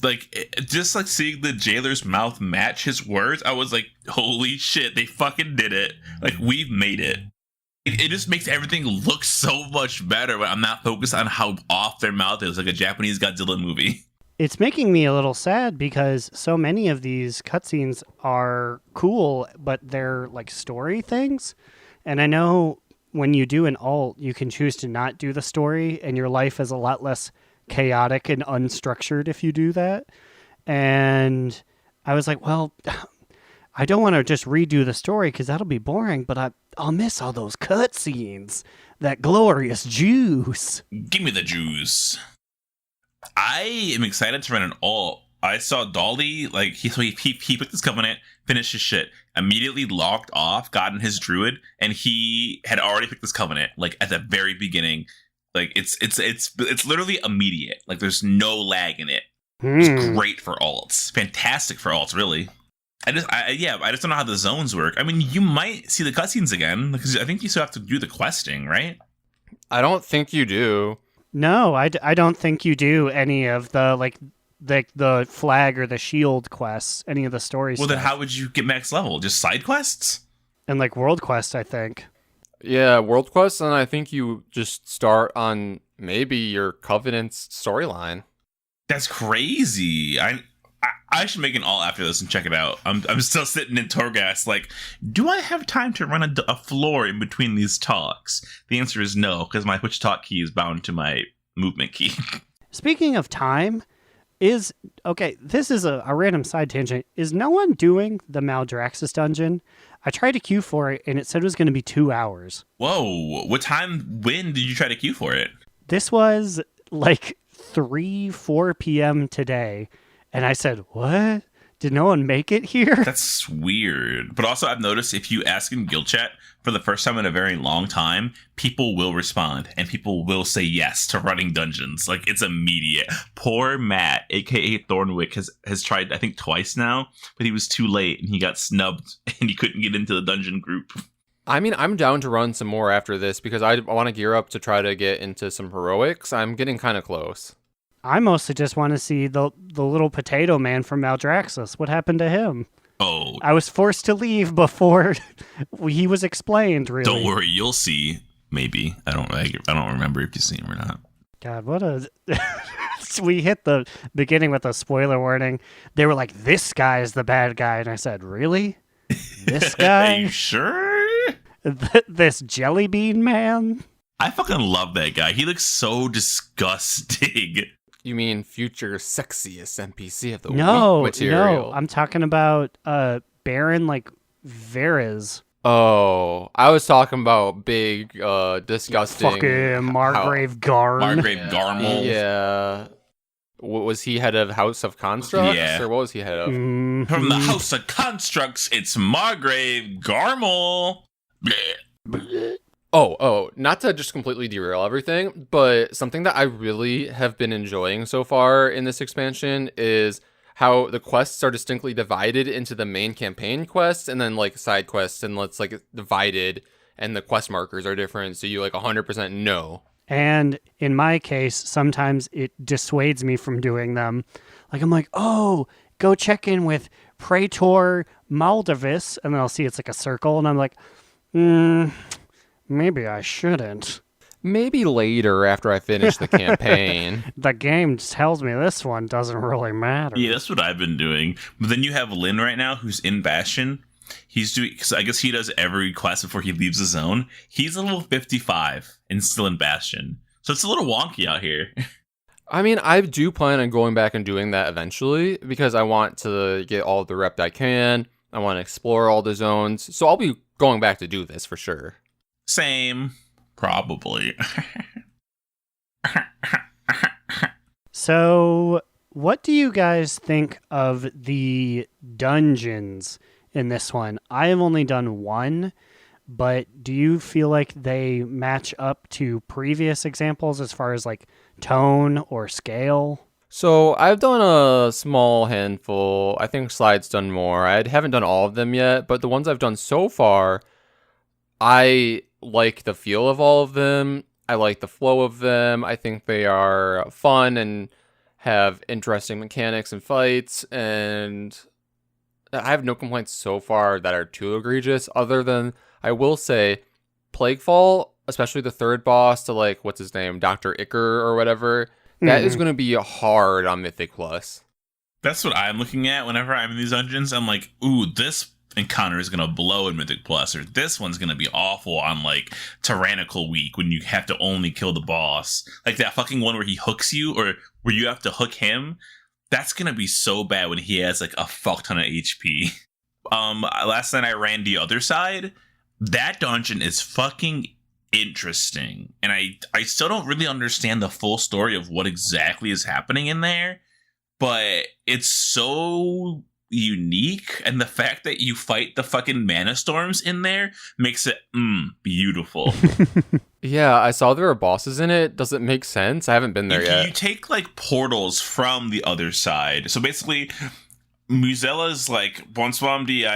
Like, just like seeing the jailer's mouth match his words, I was like, holy shit, they fucking did it. Like, we've made it. It just makes everything look so much better when I'm not focused on how off their mouth is, like a Japanese Godzilla movie. It's making me a little sad because so many of these cutscenes are cool, but they're like story things. And I know when you do an alt, you can choose to not do the story, and your life is a lot less chaotic and unstructured if you do that. And I was like, well, I don't want to just redo the story because that'll be boring, but I'll miss all those cutscenes, that glorious juice. Give me the juice. I am excited to run an alt. I saw Dolly, like, he picked his covenant, finished his shit, immediately logged off, got in his druid, and he had already picked his covenant, like, at the very beginning. Like, it's literally immediate. Like, there's no lag in it. It's great for alts. Fantastic for alts, really. I just don't know how the zones work. I mean, you might see the cutscenes again, because I think you still have to do the questing, right? I don't think you do. No, I don't think you do any of the, the flag or the shield quests, any of the stories. Well, then how would you get max level? Just side quests? And, like, world quest, I think. Yeah, world quests, and I think you just start on maybe your Covenant's storyline. That's crazy. I should make an alt after this and check it out. I'm still sitting in Torghast like, do I have time to run a floor in between these talks? The answer is no, because my Twitch talk key is bound to my movement key. Speaking of time, this is a random side tangent. Is no one doing the Maldraxxus dungeon? I tried to queue for it, and it said it was going to be 2 hours. Whoa, when did you try to queue for it? This was like 4 p.m. today. And I said, what? Did no one make it here? That's weird. But also, I've noticed if you ask in guild chat for the first time in a very long time, people will respond and people will say yes to running dungeons. Like, it's immediate. Poor Matt, aka Thornwick, has tried, I think, twice now, but he was too late and he got snubbed and he couldn't get into the dungeon group. I mean, I'm down to run some more after this because I want to gear up to try to get into some heroics. I'm getting kind of close. I mostly just want to see the little potato man from Maldraxxus. What happened to him? Oh, I was forced to leave before he was explained, really. don't worry, you'll see. Maybe. I don't remember if you've seen him or not. God, what a... We hit the beginning with a spoiler warning. They were like, this guy is the bad guy. And I said, really? This guy? Are you sure? This jelly bean man? I fucking love that guy. He looks so disgusting. You mean future sexiest NPC of the No, week material? no. I'm talking about Baron, like, Varys. Oh, I was talking about big, disgusting... Fucking Margrave Garm. Margrave Garmel. Yeah. Was he head of House of Constructs? Yeah. Or what was he head of? Mhm. From the House of Constructs, it's Margrave Garmel. Blech. Oh, not to just completely derail everything, but something that I really have been enjoying so far in this expansion is how the quests are distinctly divided into the main campaign quests and then like side quests, and it's like divided and the quest markers are different, so you like 100% know. And in my case, sometimes it dissuades me from doing them. Like, I'm like, oh, go check in with Praetor Maldavis, and then I'll see it's like a circle, and I'm like, maybe I shouldn't. Maybe later after I finish the campaign. The game tells me this one doesn't really matter. Yeah, that's what I've been doing. But then you have Lynn right now, who's in Bastion. He's doing, because I guess he does every quest before he leaves the zone. He's a level 55 and still in Bastion. So it's a little wonky out here. I mean, I do plan on going back and doing that eventually because I want to get all the rep I can. I want to explore all the zones. So I'll be going back to do this for sure. Same. Probably. So, what do you guys think of the dungeons in this one? I have only done one, but do you feel like they match up to previous examples as far as like tone or scale? So I've done a small handful. I think Slide's done more. I haven't done all of them yet, but the ones I've done so far, I like the feel of all of them. I like the flow of them. I think they are fun and have interesting mechanics and fights, and I have no complaints so far that are too egregious, other than I will say Plaguefall, especially the third boss to like, what's his name, Dr. Icker or whatever, that is going to be hard on Mythic Plus. That's what I'm looking at whenever I'm in these dungeons. I'm like, ooh, this encounter is going to blow in Mythic Plus, or this one's going to be awful on like Tyrannical Week when you have to only kill the boss. Like that fucking one where he hooks you, or where you have to hook him. That's going to be so bad when he has like a fuck ton of HP. Last night I ran the other side. That dungeon is fucking interesting. And I still don't really understand the full story of what exactly is happening in there. But it's so unique, and the fact that you fight the fucking mana storms in there makes it beautiful. Yeah, I saw there are bosses in it. Does it make sense? I haven't been there yet. You take like portals from the other side. So basically, Muzella's like, Bonswamdi,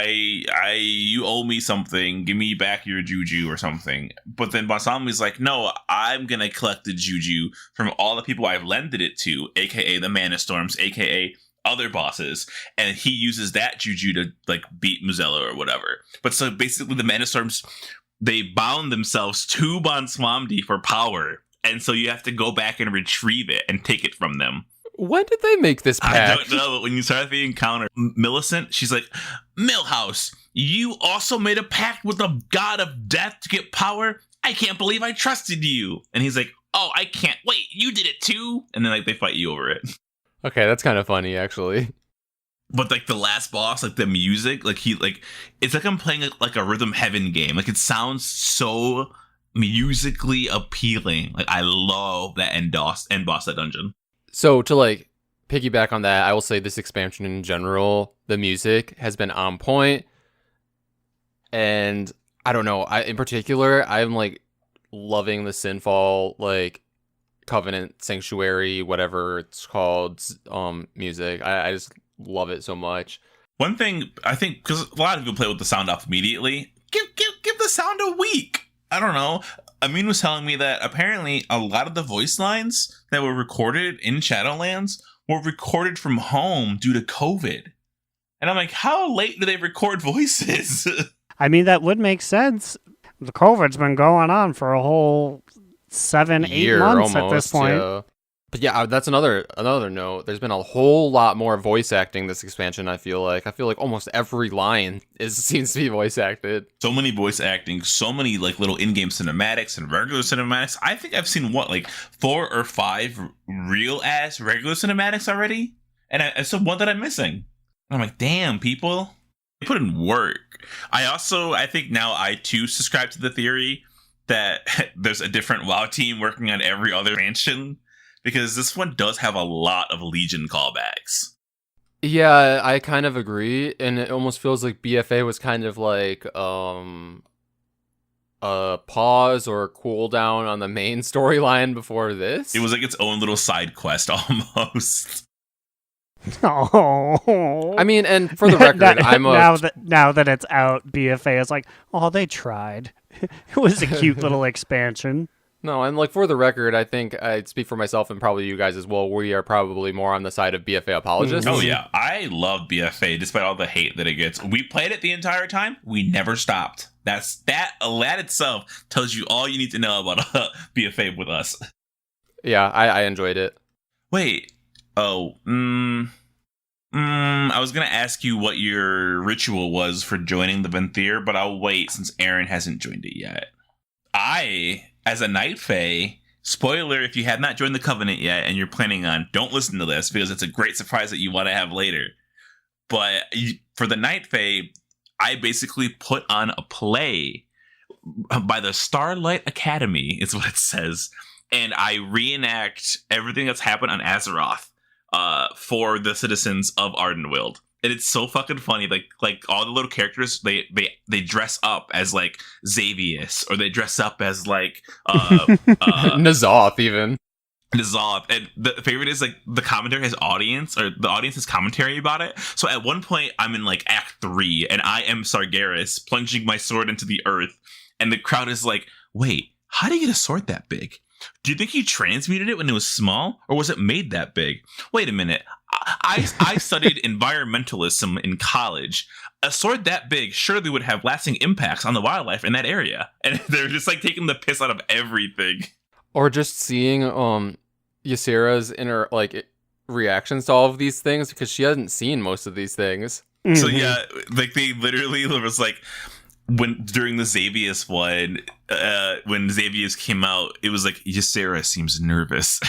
you owe me something. Give me back your juju or something. But then Bonswamdi's like, no, I'm gonna collect the juju from all the people I've lended it to, aka the mana storms, aka other bosses, and he uses that juju to like beat Muzella or whatever. But so basically the mana storms, they bound themselves to Bonswamdi for power, and so you have to go back and retrieve it and take it from them. When did they make this pact? I don't know, but when you start the encounter, Millicent, she's like, Millhouse, you also made a pact with the god of death to get power? I can't believe I trusted you. And he's like, oh, I can't wait, you did it too? And then like they fight you over it. Okay, that's kind of funny, actually. But like the last boss, like the music, like he like, it's like I'm playing like a Rhythm Heaven game. Like it sounds so musically appealing. Like I love that end boss that dungeon. So to like piggyback on that, I will say this expansion in general, the music has been on point. And I don't know, in particular, I'm like loving the Sinfall like Covenant Sanctuary, whatever it's called, music. I just love it so much. One thing I think, because a lot of people play with the sound off immediately, give the sound a week. I don't know. Amin was telling me that apparently a lot of the voice lines that were recorded in Shadowlands were recorded from home due to COVID. And I'm like, how late do they record voices? I mean, that would make sense. The COVID's been going on for a whole 7-8 months at this point. Yeah. But yeah, that's another note. There's been a whole lot more voice acting this expansion, I feel like. Almost every line seems to be voice acted. So many voice acting, so many like little in-game cinematics and regular cinematics. I think I've seen 4 or 5 real ass regular cinematics already. And it's the one that I'm missing. I'm like, damn, people. They put in work. I think now I too subscribe to the theory that there's a different WoW team working on every other expansion. Because this one does have a lot of Legion callbacks. Yeah, I kind of agree. And it almost feels like BFA was kind of like a pause or a cooldown on the main storyline before this. It was like its own little side quest almost. Oh. I mean, and for the record, now that it's out, BFA is like, oh, they tried. It was a cute little expansion. No, and like for the record, I think I'd speak for myself and probably you guys as well. We are probably more on the side of BFA apologists. Oh yeah, I love BFA despite all the hate that it gets. We played it the entire time. We never stopped. That itself tells you all you need to know about BFA with us. Yeah, I enjoyed it. Wait. Oh. I was gonna ask you what your ritual was for joining the Venthyr, but I'll wait since Aaron hasn't joined it yet. As a Night Fae, spoiler if you have not joined the Covenant yet and you're planning on, don't listen to this because it's a great surprise that you want to have later. But for the Night Fae, I basically put on a play by the Starlight Academy, is what it says. And I reenact everything that's happened on Azeroth for the citizens of Ardenweald. And it's so fucking funny. Like all the little characters, they dress up as like Xavius, or they dress up as like N'Zoth even. N'Zoth. And the favorite is like the commentary has audience, or the audience has commentary about it. So at one point I'm in like Act 3 and I am Sargeras plunging my sword into the earth, and the crowd is like, wait, how do you get a sword that big? Do you think he transmuted it when it was small, or was it made that big? Wait a minute. I studied environmentalism in college. A sword that big surely would have lasting impacts on the wildlife in that area. And they're just like taking the piss out of everything. Or just seeing Ysera's inner reactions to all of these things, because she hasn't seen most of these things. Mm-hmm. So yeah, like they literally was like, during the Xavius one, when Xavius came out, it was like, Ysera seems nervous.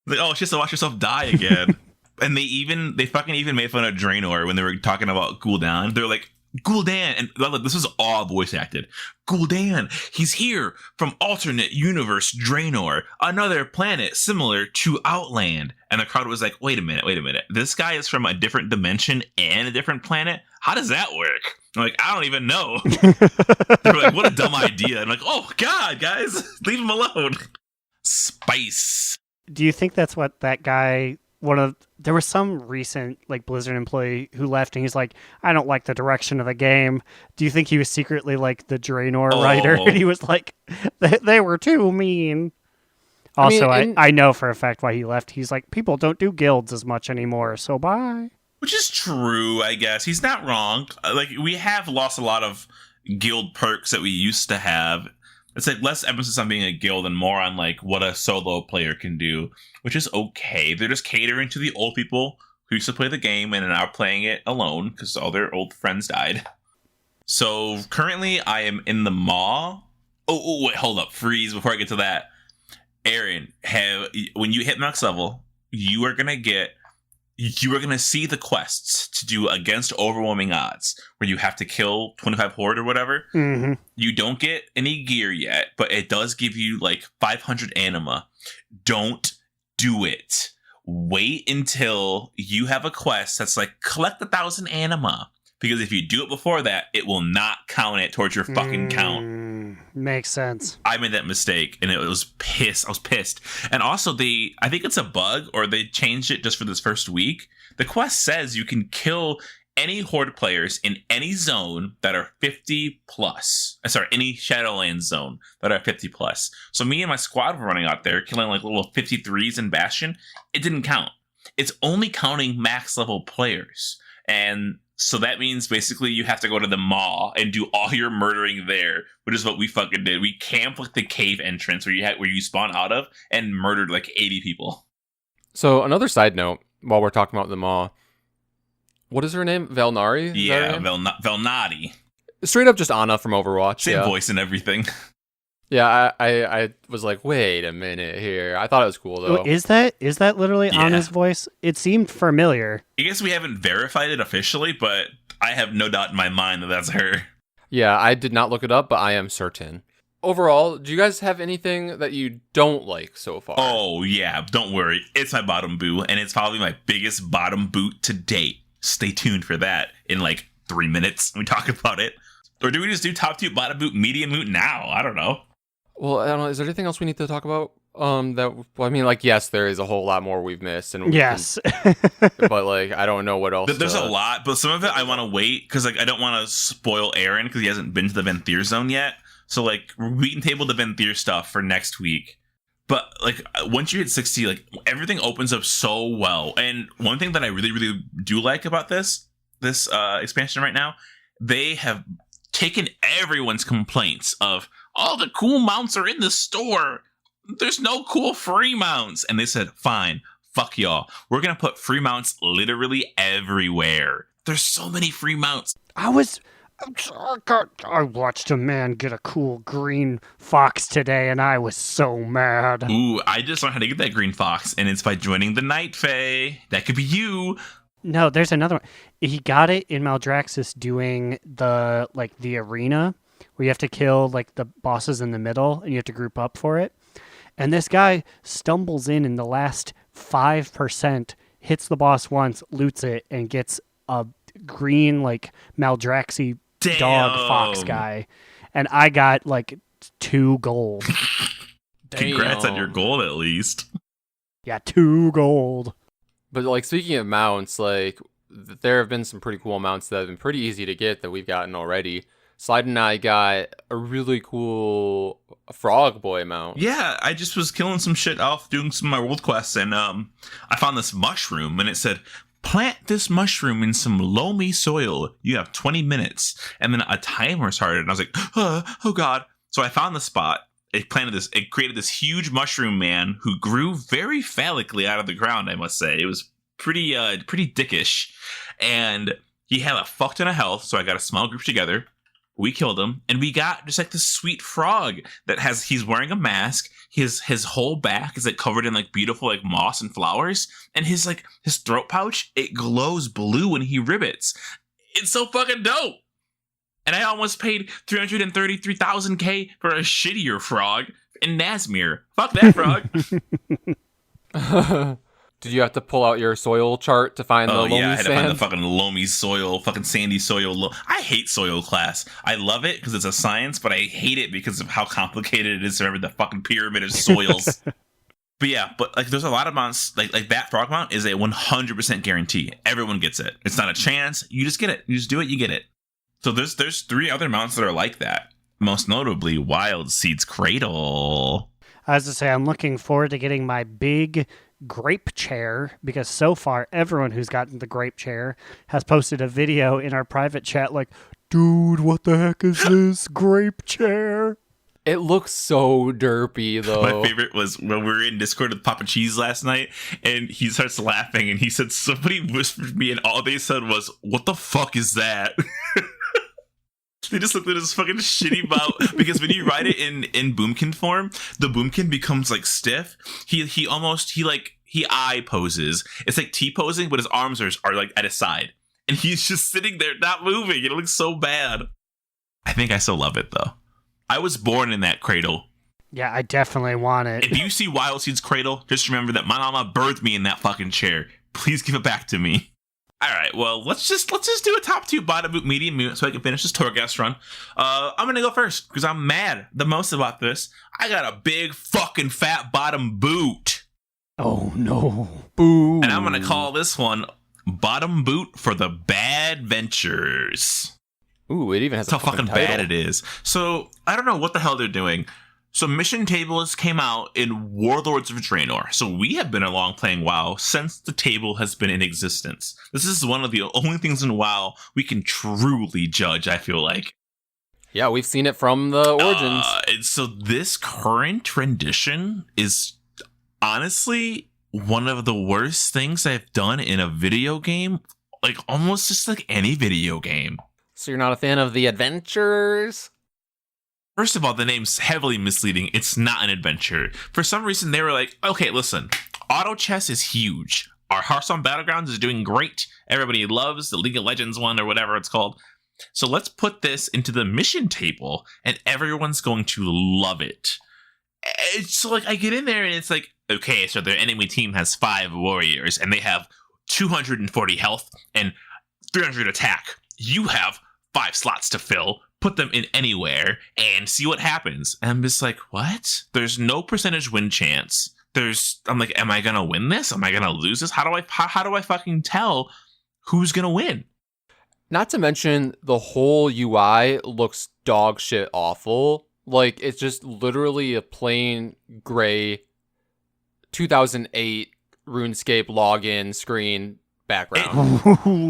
Like, oh, she has to watch herself die again. And they fucking even made fun of Draenor when they were talking about Gul'dan. They're like, Gul'dan, and this was all voice acted. Gul'dan, he's here from alternate universe Draenor, another planet similar to Outland. And the crowd was like, wait a minute. This guy is from a different dimension and a different planet? How does that work? I'm like, I don't even know. They're like, what a dumb idea. I'm like, oh God, guys, leave him alone. Spice. Do you think that's what that guy, there was some recent like Blizzard employee who left and he's like, I don't like the direction of the game. Do you think he was secretly like the Draenor writer? And he was like, they were too mean. Also, I know for a fact why he left. He's like, people don't do guilds as much anymore, so bye. Which is true, I guess. He's not wrong. Like, we have lost a lot of guild perks that we used to have. It's like less emphasis on being a guild and more on like what a solo player can do, which is okay. They're just catering to the old people who used to play the game and are now playing it alone because all their old friends died. So currently I am in the Maw. Oh, wait, hold up. Freeze before I get to that. Aaron, when you hit max level, you are going to see the quests to do against overwhelming odds, where you have to kill 25 horde or whatever. Mm-hmm. You don't get any gear yet, but it does give you like 500 anima. Don't do it. Wait until you have a quest that's like, collect 1,000 anima. Because if you do it before that, it will not count it towards your fucking count. Makes sense. I made that mistake, and I was pissed. And also, I think it's a bug, or they changed it just for this first week. The quest says you can kill any Horde players in any zone that are 50 plus. Any Shadowlands zone that are 50 plus. So me and my squad were running out there killing like little 53s in Bastion. It didn't count. It's only counting max level players. And so that means basically you have to go to the maw and do all your murdering there, which is what we fucking did. We camped like the cave entrance where you spawn out of and murdered like 80 people. So another side note, while we're talking about the maw, what is her name? Velnari? Yeah, Velnati. Straight up just Ana from Overwatch. Same voice and everything. Yeah, I was like, wait a minute here. I thought it was cool though. Is that literally Anna's voice? It seemed familiar. I guess we haven't verified it officially, but I have no doubt in my mind that that's her. Yeah, I did not look it up, but I am certain. Overall, do you guys have anything that you don't like so far? Oh, yeah, don't worry. It's my bottom boot, and it's probably my biggest bottom boot to date. Stay tuned for that in like 3 minutes when we talk about it. Or do we just do top 2 bottom boot, medium boot now? I don't know. Well, I don't know. Is there anything else we need to talk about? Yes, there is a whole lot more we've missed. And yes. But like, I don't know what else. There's a lot, but some of it I want to wait because like I don't want to spoil Aaron because he hasn't been to the Venthyr zone yet. So like we can table the Venthyr stuff for next week. But like once you hit 60, like everything opens up so well. And one thing that I really, really do like about this expansion right now, they have taken everyone's complaints of all the cool mounts are in the store. There's no cool free mounts. And they said, fine, fuck y'all. We're going to put free mounts literally everywhere. There's so many free mounts. I watched a man get a cool green fox today, and I was so mad. Ooh, I just learned how to get that green fox, and it's by joining the Night Fae. That could be you. No, there's another one. He got it in Maldraxxus doing the arena, where you have to kill like the bosses in the middle, and you have to group up for it. And this guy stumbles in the last 5%, hits the boss once, loots it, and gets a green like Maldraxxy dog fox guy. And I got like 2 gold. Congrats on your gold at least. Yeah, 2 gold. But like speaking of mounts, like there have been some pretty cool mounts that have been pretty easy to get that we've gotten already. Slide and I got a really cool frog boy mount. Yeah, I just was killing some shit off, doing some of my world quests, and I found this mushroom, and it said, plant this mushroom in some loamy soil. You have 20 minutes. And then a timer started, and I was like, oh god. So I found the spot. It created this huge mushroom man who grew very phallically out of the ground, I must say. It was pretty dickish. And he had a fuck ton of health, so I got a small group together. We killed him, and we got just like this sweet frog that he's wearing a mask. His whole back is like covered in like beautiful like moss and flowers, and his throat pouch, it glows blue when he ribbits. It's so fucking dope. And I almost paid 333,000 for a shittier frog in Nazmir. Fuck that frog. Did you have to pull out your soil chart to find the loamy I had to sand? find the fucking loamy soil, fucking sandy soil. I hate soil class. I love it because it's a science, but I hate it because of how complicated it is to remember the fucking pyramid of soils. But like there's a lot of mounts, like that frog mount is a 100% guarantee. Everyone gets it. It's not a chance. You just get it. You just do it, you get it. So there's 3 other mounts that are like that. Most notably, Wild Seed's Cradle. I was to say, I'm looking forward to getting my big grape chair, because so far everyone who's gotten the grape chair has posted a video in our private chat like, dude, what the heck is this grape chair? It looks so derpy, though. My favorite was when we were in Discord with Papa Cheese last night, and he starts laughing, and he said, somebody whispered to me, and all they said was, what the fuck is that? They just looked at his fucking shitty mouth, because when you ride it in Boomkin form, the Boomkin becomes like stiff. He eye poses. It's like T-posing, but his arms are like at his side. And he's just sitting there not moving. It looks so bad. I think I still love it though. I was born in that cradle. Yeah, I definitely want it. If you see Wild Seed's cradle, just remember that my mama birthed me in that fucking chair. Please give it back to me. All right, well, let's just do a top 2 bottom boot, medium boot, so I can finish this Torghast run. I'm gonna go first because I'm mad the most about this. I got a big fucking fat bottom boot. Oh no! Boo! And I'm gonna call this one bottom boot for the bad ventures. Ooh, it even has That's how fucking bad it is. So, I don't know what the hell they're doing. So, mission tables came out in Warlords of Draenor. So, we have been along playing WoW since the table has been in existence. This is one of the only things in WoW we can truly judge, I feel like. Yeah, we've seen it from the origins. And so, this current rendition is honestly one of the worst things I've done in a video game. Like, almost just like any video game. So you're not a fan of the adventures? First of all, the name's heavily misleading. It's not an adventure. For some reason, they were like, okay, listen, auto chess is huge. Our Hearthstone Battlegrounds is doing great. Everybody loves the League of Legends one or whatever it's called. So let's put this into the mission table and everyone's going to love it. So like I get in there and it's like, okay, so their enemy team has 5 warriors and they have 240 health and 300 attack. You have 5 slots to fill. Put them in anywhere and see what happens. And I'm just like, what? There's no percentage win chance. I'm like, am I gonna win this? Am I gonna lose this? How do I fucking tell who's gonna win? Not to mention the whole UI looks dog shit awful. Like it's just literally a plain gray 2008 RuneScape login screen background.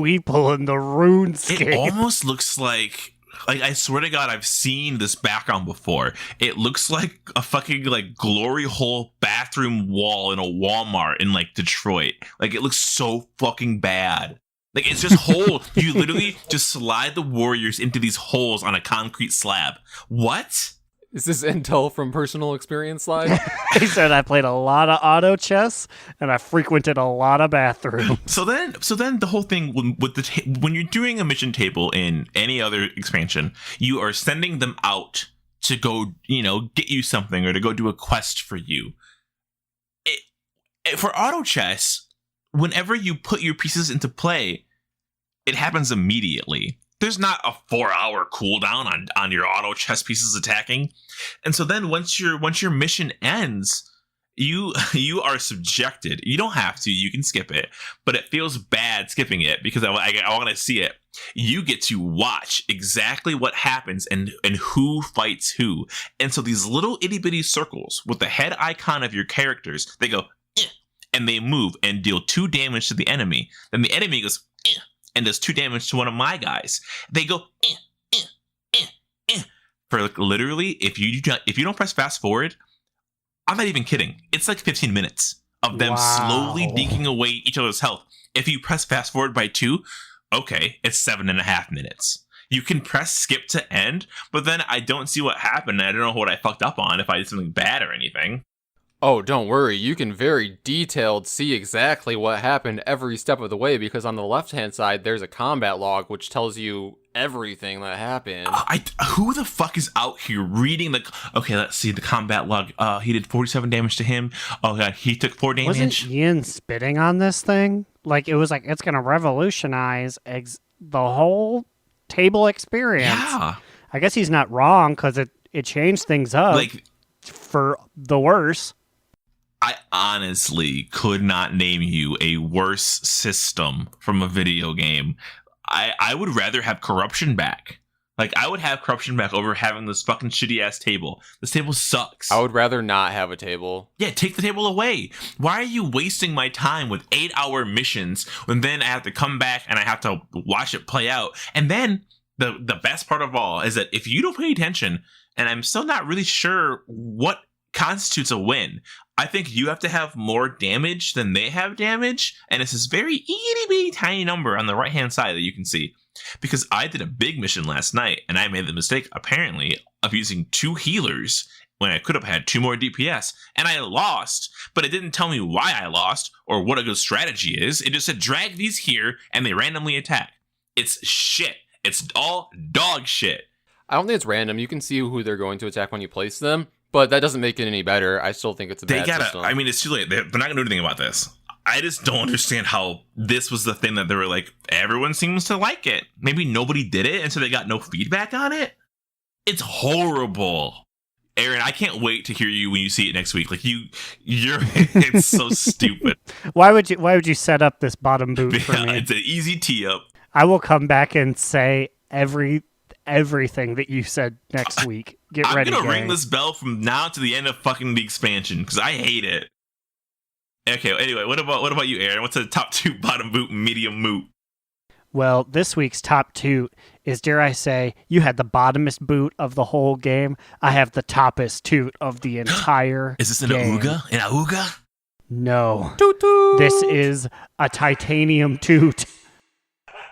We pulling the RuneScape. It almost looks like I swear to God, I've seen this background before. It looks like a fucking like glory hole bathroom wall in a Walmart in like Detroit. Like it looks so fucking bad. Like it's just hole. You literally just slide the warriors into these holes on a concrete slab. What? Is this intel from personal experience, Slide? He said I played a lot of auto chess and I frequented a lot of bathrooms. So then the whole thing with when you're doing a mission table in any other expansion, you are sending them out to go, get you something or to go do a quest for you. For auto chess, whenever you put your pieces into play, it happens immediately. There's not a 4-hour cooldown on your auto chess pieces attacking. And so then once your mission ends, you are subjected. You don't have to, you can skip it, but it feels bad skipping it because I want to see it. You get to watch exactly what happens and who fights who. And so these little itty bitty circles with the head icon of your characters, they go, and they move and deal 2 damage to the enemy. Then the enemy goes, and does 2 damage to one of my guys. They go for like literally. If you don't press fast forward, I'm not even kidding. It's like 15 minutes of them slowly dinking away each other's health. If you press fast forward by 2, okay, it's 7.5 minutes. You can press skip to end, but then I don't see what happened. I don't know what I fucked up on if I did something bad or anything. Oh, don't worry. You can very detailed see exactly what happened every step of the way because on the left-hand side, there's a combat log which tells you everything that happened. Who the fuck is out here reading okay, let's see the combat log. He did 47 damage to him. Oh god, he took 4 damage. Wasn't Ian spitting on this thing? Like it was like it's gonna revolutionize the whole table experience. Yeah. I guess he's not wrong because it changed things up for the worse. I honestly could not name you a worse system from a video game. I would rather have corruption back. Like, I would have corruption back over having this fucking shitty-ass table. This table sucks. I would rather not have a table. Yeah, take the table away. Why are you wasting my time with 8-hour missions when then I have to come back and I have to watch it play out? And then, the best part of all is that if you don't pay attention, and I'm still not really sure what constitutes a win. I think you have to have more damage than they have damage, and it's this very itty bitty tiny number on the right hand side that you can see. Because I did a big mission last night, and I made the mistake, apparently, of using 2 healers when I could have had 2 more DPS, and I lost, but it didn't tell me why I lost or what a good strategy is. It just said drag these here, and they randomly attack. It's shit. It's all dog shit. I don't think it's random. You can see who they're going to attack when you place them. But that doesn't make it any better. I still think it's a bad system. I mean, it's too late. They're not going to do anything about this. I just don't understand how this was the thing that they were like, everyone seems to like it. Maybe nobody did it, and so they got no feedback on it? It's horrible. Aaron, I can't wait to hear you when you see it next week. Like you're it's so stupid. Why would you set up this bottom boot for me? It's an easy tee up. I will come back and say everything that you said next week. Get ready, I'm gonna gang. ring this bell from now to the end of fucking the expansion because I hate it. Okay, anyway, what about you, Aaron? What's the top 2 bottom boot and medium moot? Well, this week's top toot is, dare I say, you had the bottomest boot of the whole game. I have the toppest toot of the entire Is this an game. Auga? An Auga? No. Toot toot. This is a titanium toot.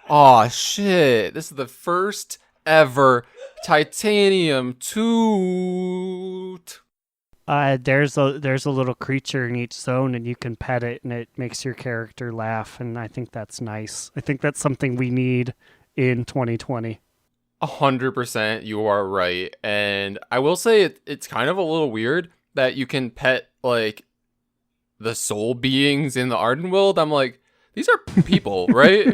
Oh shit! This is the first ever titanium toot. There's a little creature in each zone, and you can pet it, and it makes your character laugh, and I think that's nice. I think that's something we need in 2020. 100%, you are right, and I will say it's kind of a little weird that you can pet like the soul beings in the Ardenweald. I'm like, these are people, right?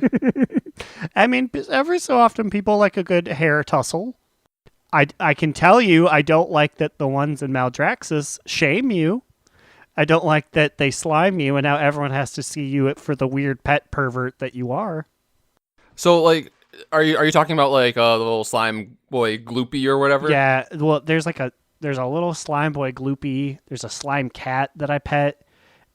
I mean, every so often people like a good hair tussle. I can tell you I don't like that the ones in Maldraxxus shame you. I don't like that they slime you and now everyone has to see you for the weird pet pervert that you are. So like, are you talking about like the little slime boy Gloopy or whatever? Yeah, well, there's a little slime boy Gloopy. There's a slime cat that I pet,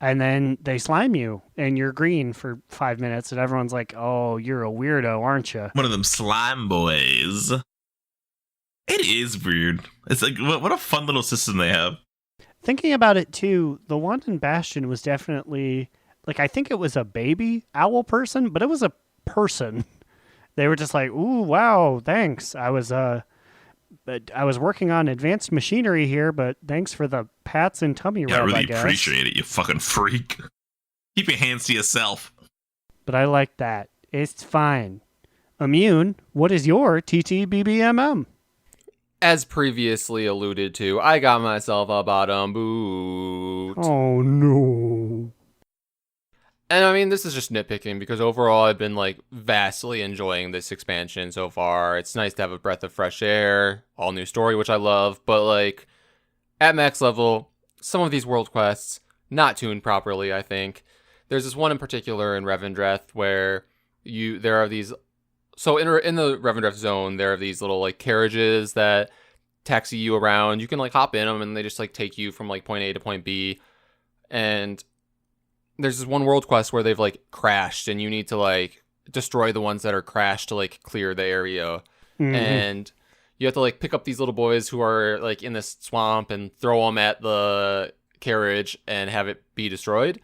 and then they slime you and you're green for 5 minutes and everyone's like, "Oh, you're a weirdo, aren't you?" One of them slime boys. It is weird. It's like, what a fun little system they have. Thinking about it too, the one in Bastion was definitely like, I think it was a baby owl person, but it was a person. They were just like, "Ooh, wow, thanks. I was working on advanced machinery here, but thanks for the pats and tummy Yeah, I rub, really I guess." appreciate it, you fucking freak. Keep your hands to yourself. But I like that. It's fine. Immune, what is your TTBBMM? As previously alluded to, I got myself a bottom boot. Oh no. And I mean, this is just nitpicking because overall I've been like vastly enjoying this expansion so far. It's nice to have a breath of fresh air, all new story, which I love, but like at max level, some of these world quests not tuned properly, I think. There's this one in particular in Revendreth where there are these. So in the Revendreth zone, there are these little like carriages that taxi you around. You can like hop in them and they just like take you from like point A to point B. And there's this one world quest where they've like crashed and you need to like destroy the ones that are crashed to like clear the area. Mm-hmm. And you have to like pick up these little boys who are like in this swamp and throw them at the carriage and have it be destroyed.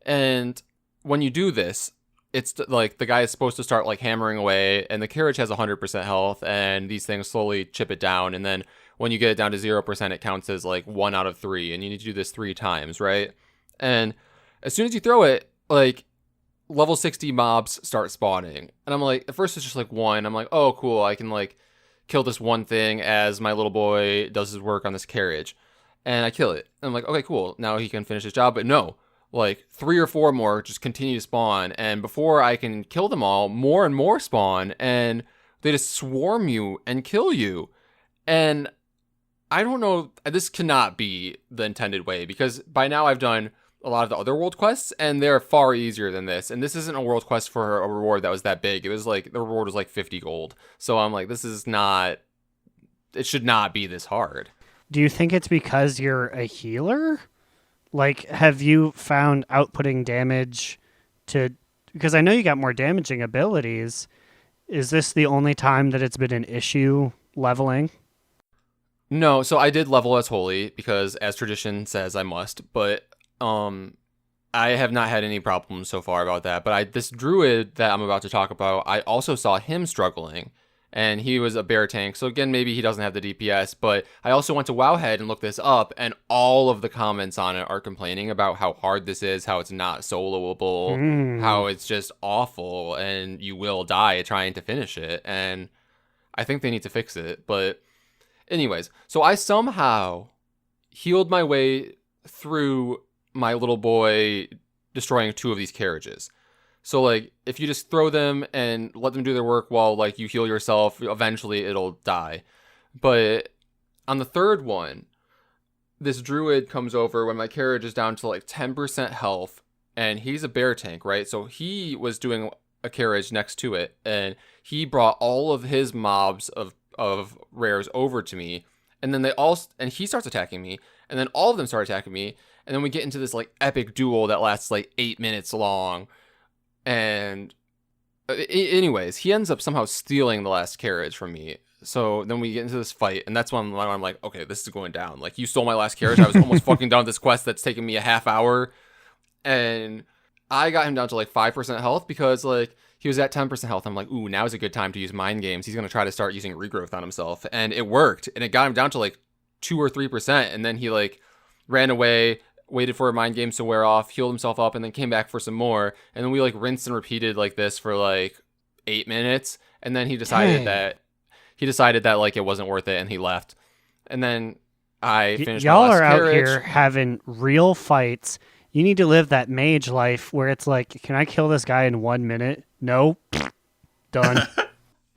And when you do this, it's like the guy is supposed to start like hammering away and the carriage has 100% health and these things slowly chip it down. And then when you get it down to 0%, it counts as like 1 out of 3 and you need to do this 3 times, right? And as soon as you throw it, like level 60 mobs start spawning. And I'm like, at first it's just like 1. I'm like, oh, cool. I can like kill this one thing as my little boy does his work on this carriage. And I kill it. And I'm like, okay, cool. Now he can finish his job. But no. Like 3 or 4 more just continue to spawn, and before I can kill them all, more and more spawn, and they just swarm you and kill you. And I don't know, this cannot be the intended way, because by now I've done a lot of the other world quests, and they're far easier than this. And this isn't a world quest for a reward that was that big. It was like, the reward was like 50 gold. So I'm like, this is not, it should not be this hard. Do you think it's because you're a healer? Like, have you found outputting damage because I know you got more damaging abilities. Is this the only time that it's been an issue leveling? No, so I did level as holy because as tradition says I must, but I have not had any problems so far about that. But this druid that I'm about to talk about, I also saw him struggling. And he was a bear tank. So again, maybe he doesn't have the DPS. But I also went to Wowhead and looked this up. And all of the comments on it are complaining about how hard this is, how it's not soloable, how it's just awful. And you will die trying to finish it. And I think they need to fix it. But anyways, so I somehow healed my way through my little boy destroying 2 of these carriages. So, like, if you just throw them and let them do their work while, like, you heal yourself, eventually it'll die. But On the third one, this druid comes over when my carriage is down to like 10% health, and he's a bear tank, right? So he was doing a carriage next to it, and he brought all of his mobs of rares over to me, and then he starts attacking me, and then all of them start attacking me, and then we get into this like epic duel that lasts like 8 minutes long, and anyways, he ends up somehow stealing the last carriage from me. So then we get into this fight, and that's when I'm like, okay, this is going down. Like, you stole my last carriage. I was almost fucking done with this quest that's taking me a half hour, and I got him down to like 5% health because like he was at 10% health. I'm like, ooh, now is a good time to use mind games. He's gonna try to start using regrowth on himself, and it worked, and it got him down to like 2 or 3%, and then he like ran away, waited for a mind game to wear off, healed himself up, and then came back for some more, and then we like rinsed and repeated like this for like 8 minutes, and then he decided that like it wasn't worth it, and he left. And then I finished. Y'all my last are out carriage. here having real fights. You need to live that mage life where it's like, can I kill this guy in 1 minute? No. Done.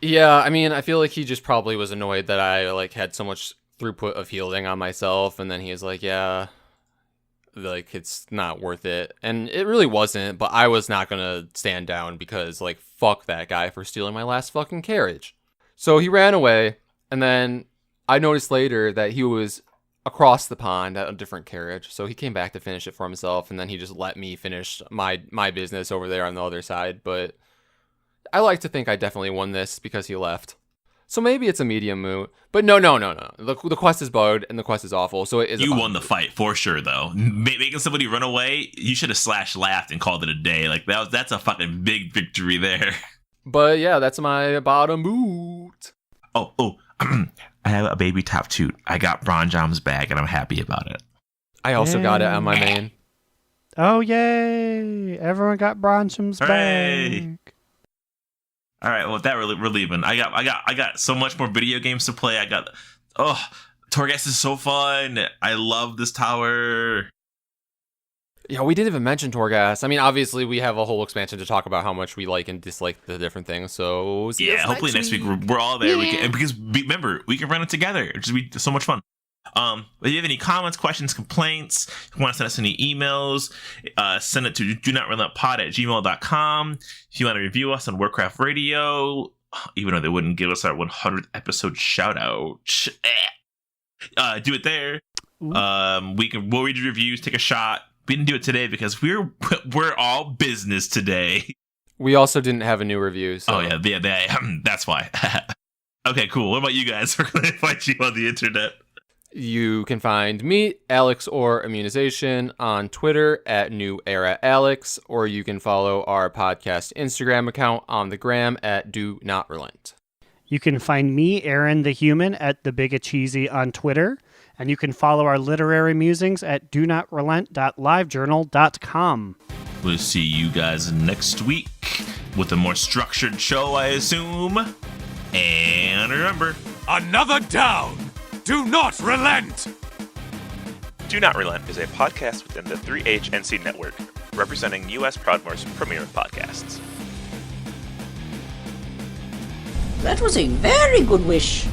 Yeah, I mean, I feel like he just probably was annoyed that I like had so much throughput of healing on myself, and then he was like, yeah, like it's not worth it. And it really wasn't, but I was not gonna stand down because like fuck that guy for stealing my last fucking carriage. So he ran away, and then I noticed later that he was across the pond at a different carriage. So he came back to finish it for himself, and then he just let me finish my business over there on the other side. But I like to think I definitely won this because he left. So maybe it's a medium moot. But no. The quest is bugged, and the quest is awful. So it is. You won the fight for sure, though. Making somebody run away, you should have laughed and called it a day. Like that's a fucking big victory there. But yeah, that's my bottom boot. Oh, I have a baby top toot. I got Bronjom's bag, and I'm happy about it. I also got it on my main. Oh, yay. Everyone got Bronchum's Hooray. bag. All right, well, with that relieving, I got so much more video games to play. Torghast is so fun. I love this tower. Yeah, we didn't even mention Torghast. I mean, obviously, we have a whole expansion to talk about how much we like and dislike the different things. So yeah, hopefully next week we're all there. Yeah. Remember, we can run it together. It just be so much fun. If you have any comments, questions, complaints, if you want to send us any emails, send it to donotrelenttpod@gmail.com. If you want to review us on Warcraft Radio, even though they wouldn't give us our 100th episode shout out, do it there. We'll read your reviews, take a shot. We didn't do it today because we're all business today. We also didn't have a new review. So. Oh yeah, that's why. Okay, cool. What about you guys? Where can I find you on the internet? You can find me, Alex or Immunization, on Twitter at NewEraAlex, or you can follow our podcast Instagram account on the gram at Do Not Relent. You can find me, Aaron the Human, at The Big Cheesy on Twitter. And you can follow our literary musings at donotrelent.livejournal.com. We'll see you guys next week with a more structured show, I assume. And remember, Another down! Do not relent! Do Not Relent is a podcast within the 3HNC network, representing U.S. Proudmoore's premier podcasts. That was a very good wish.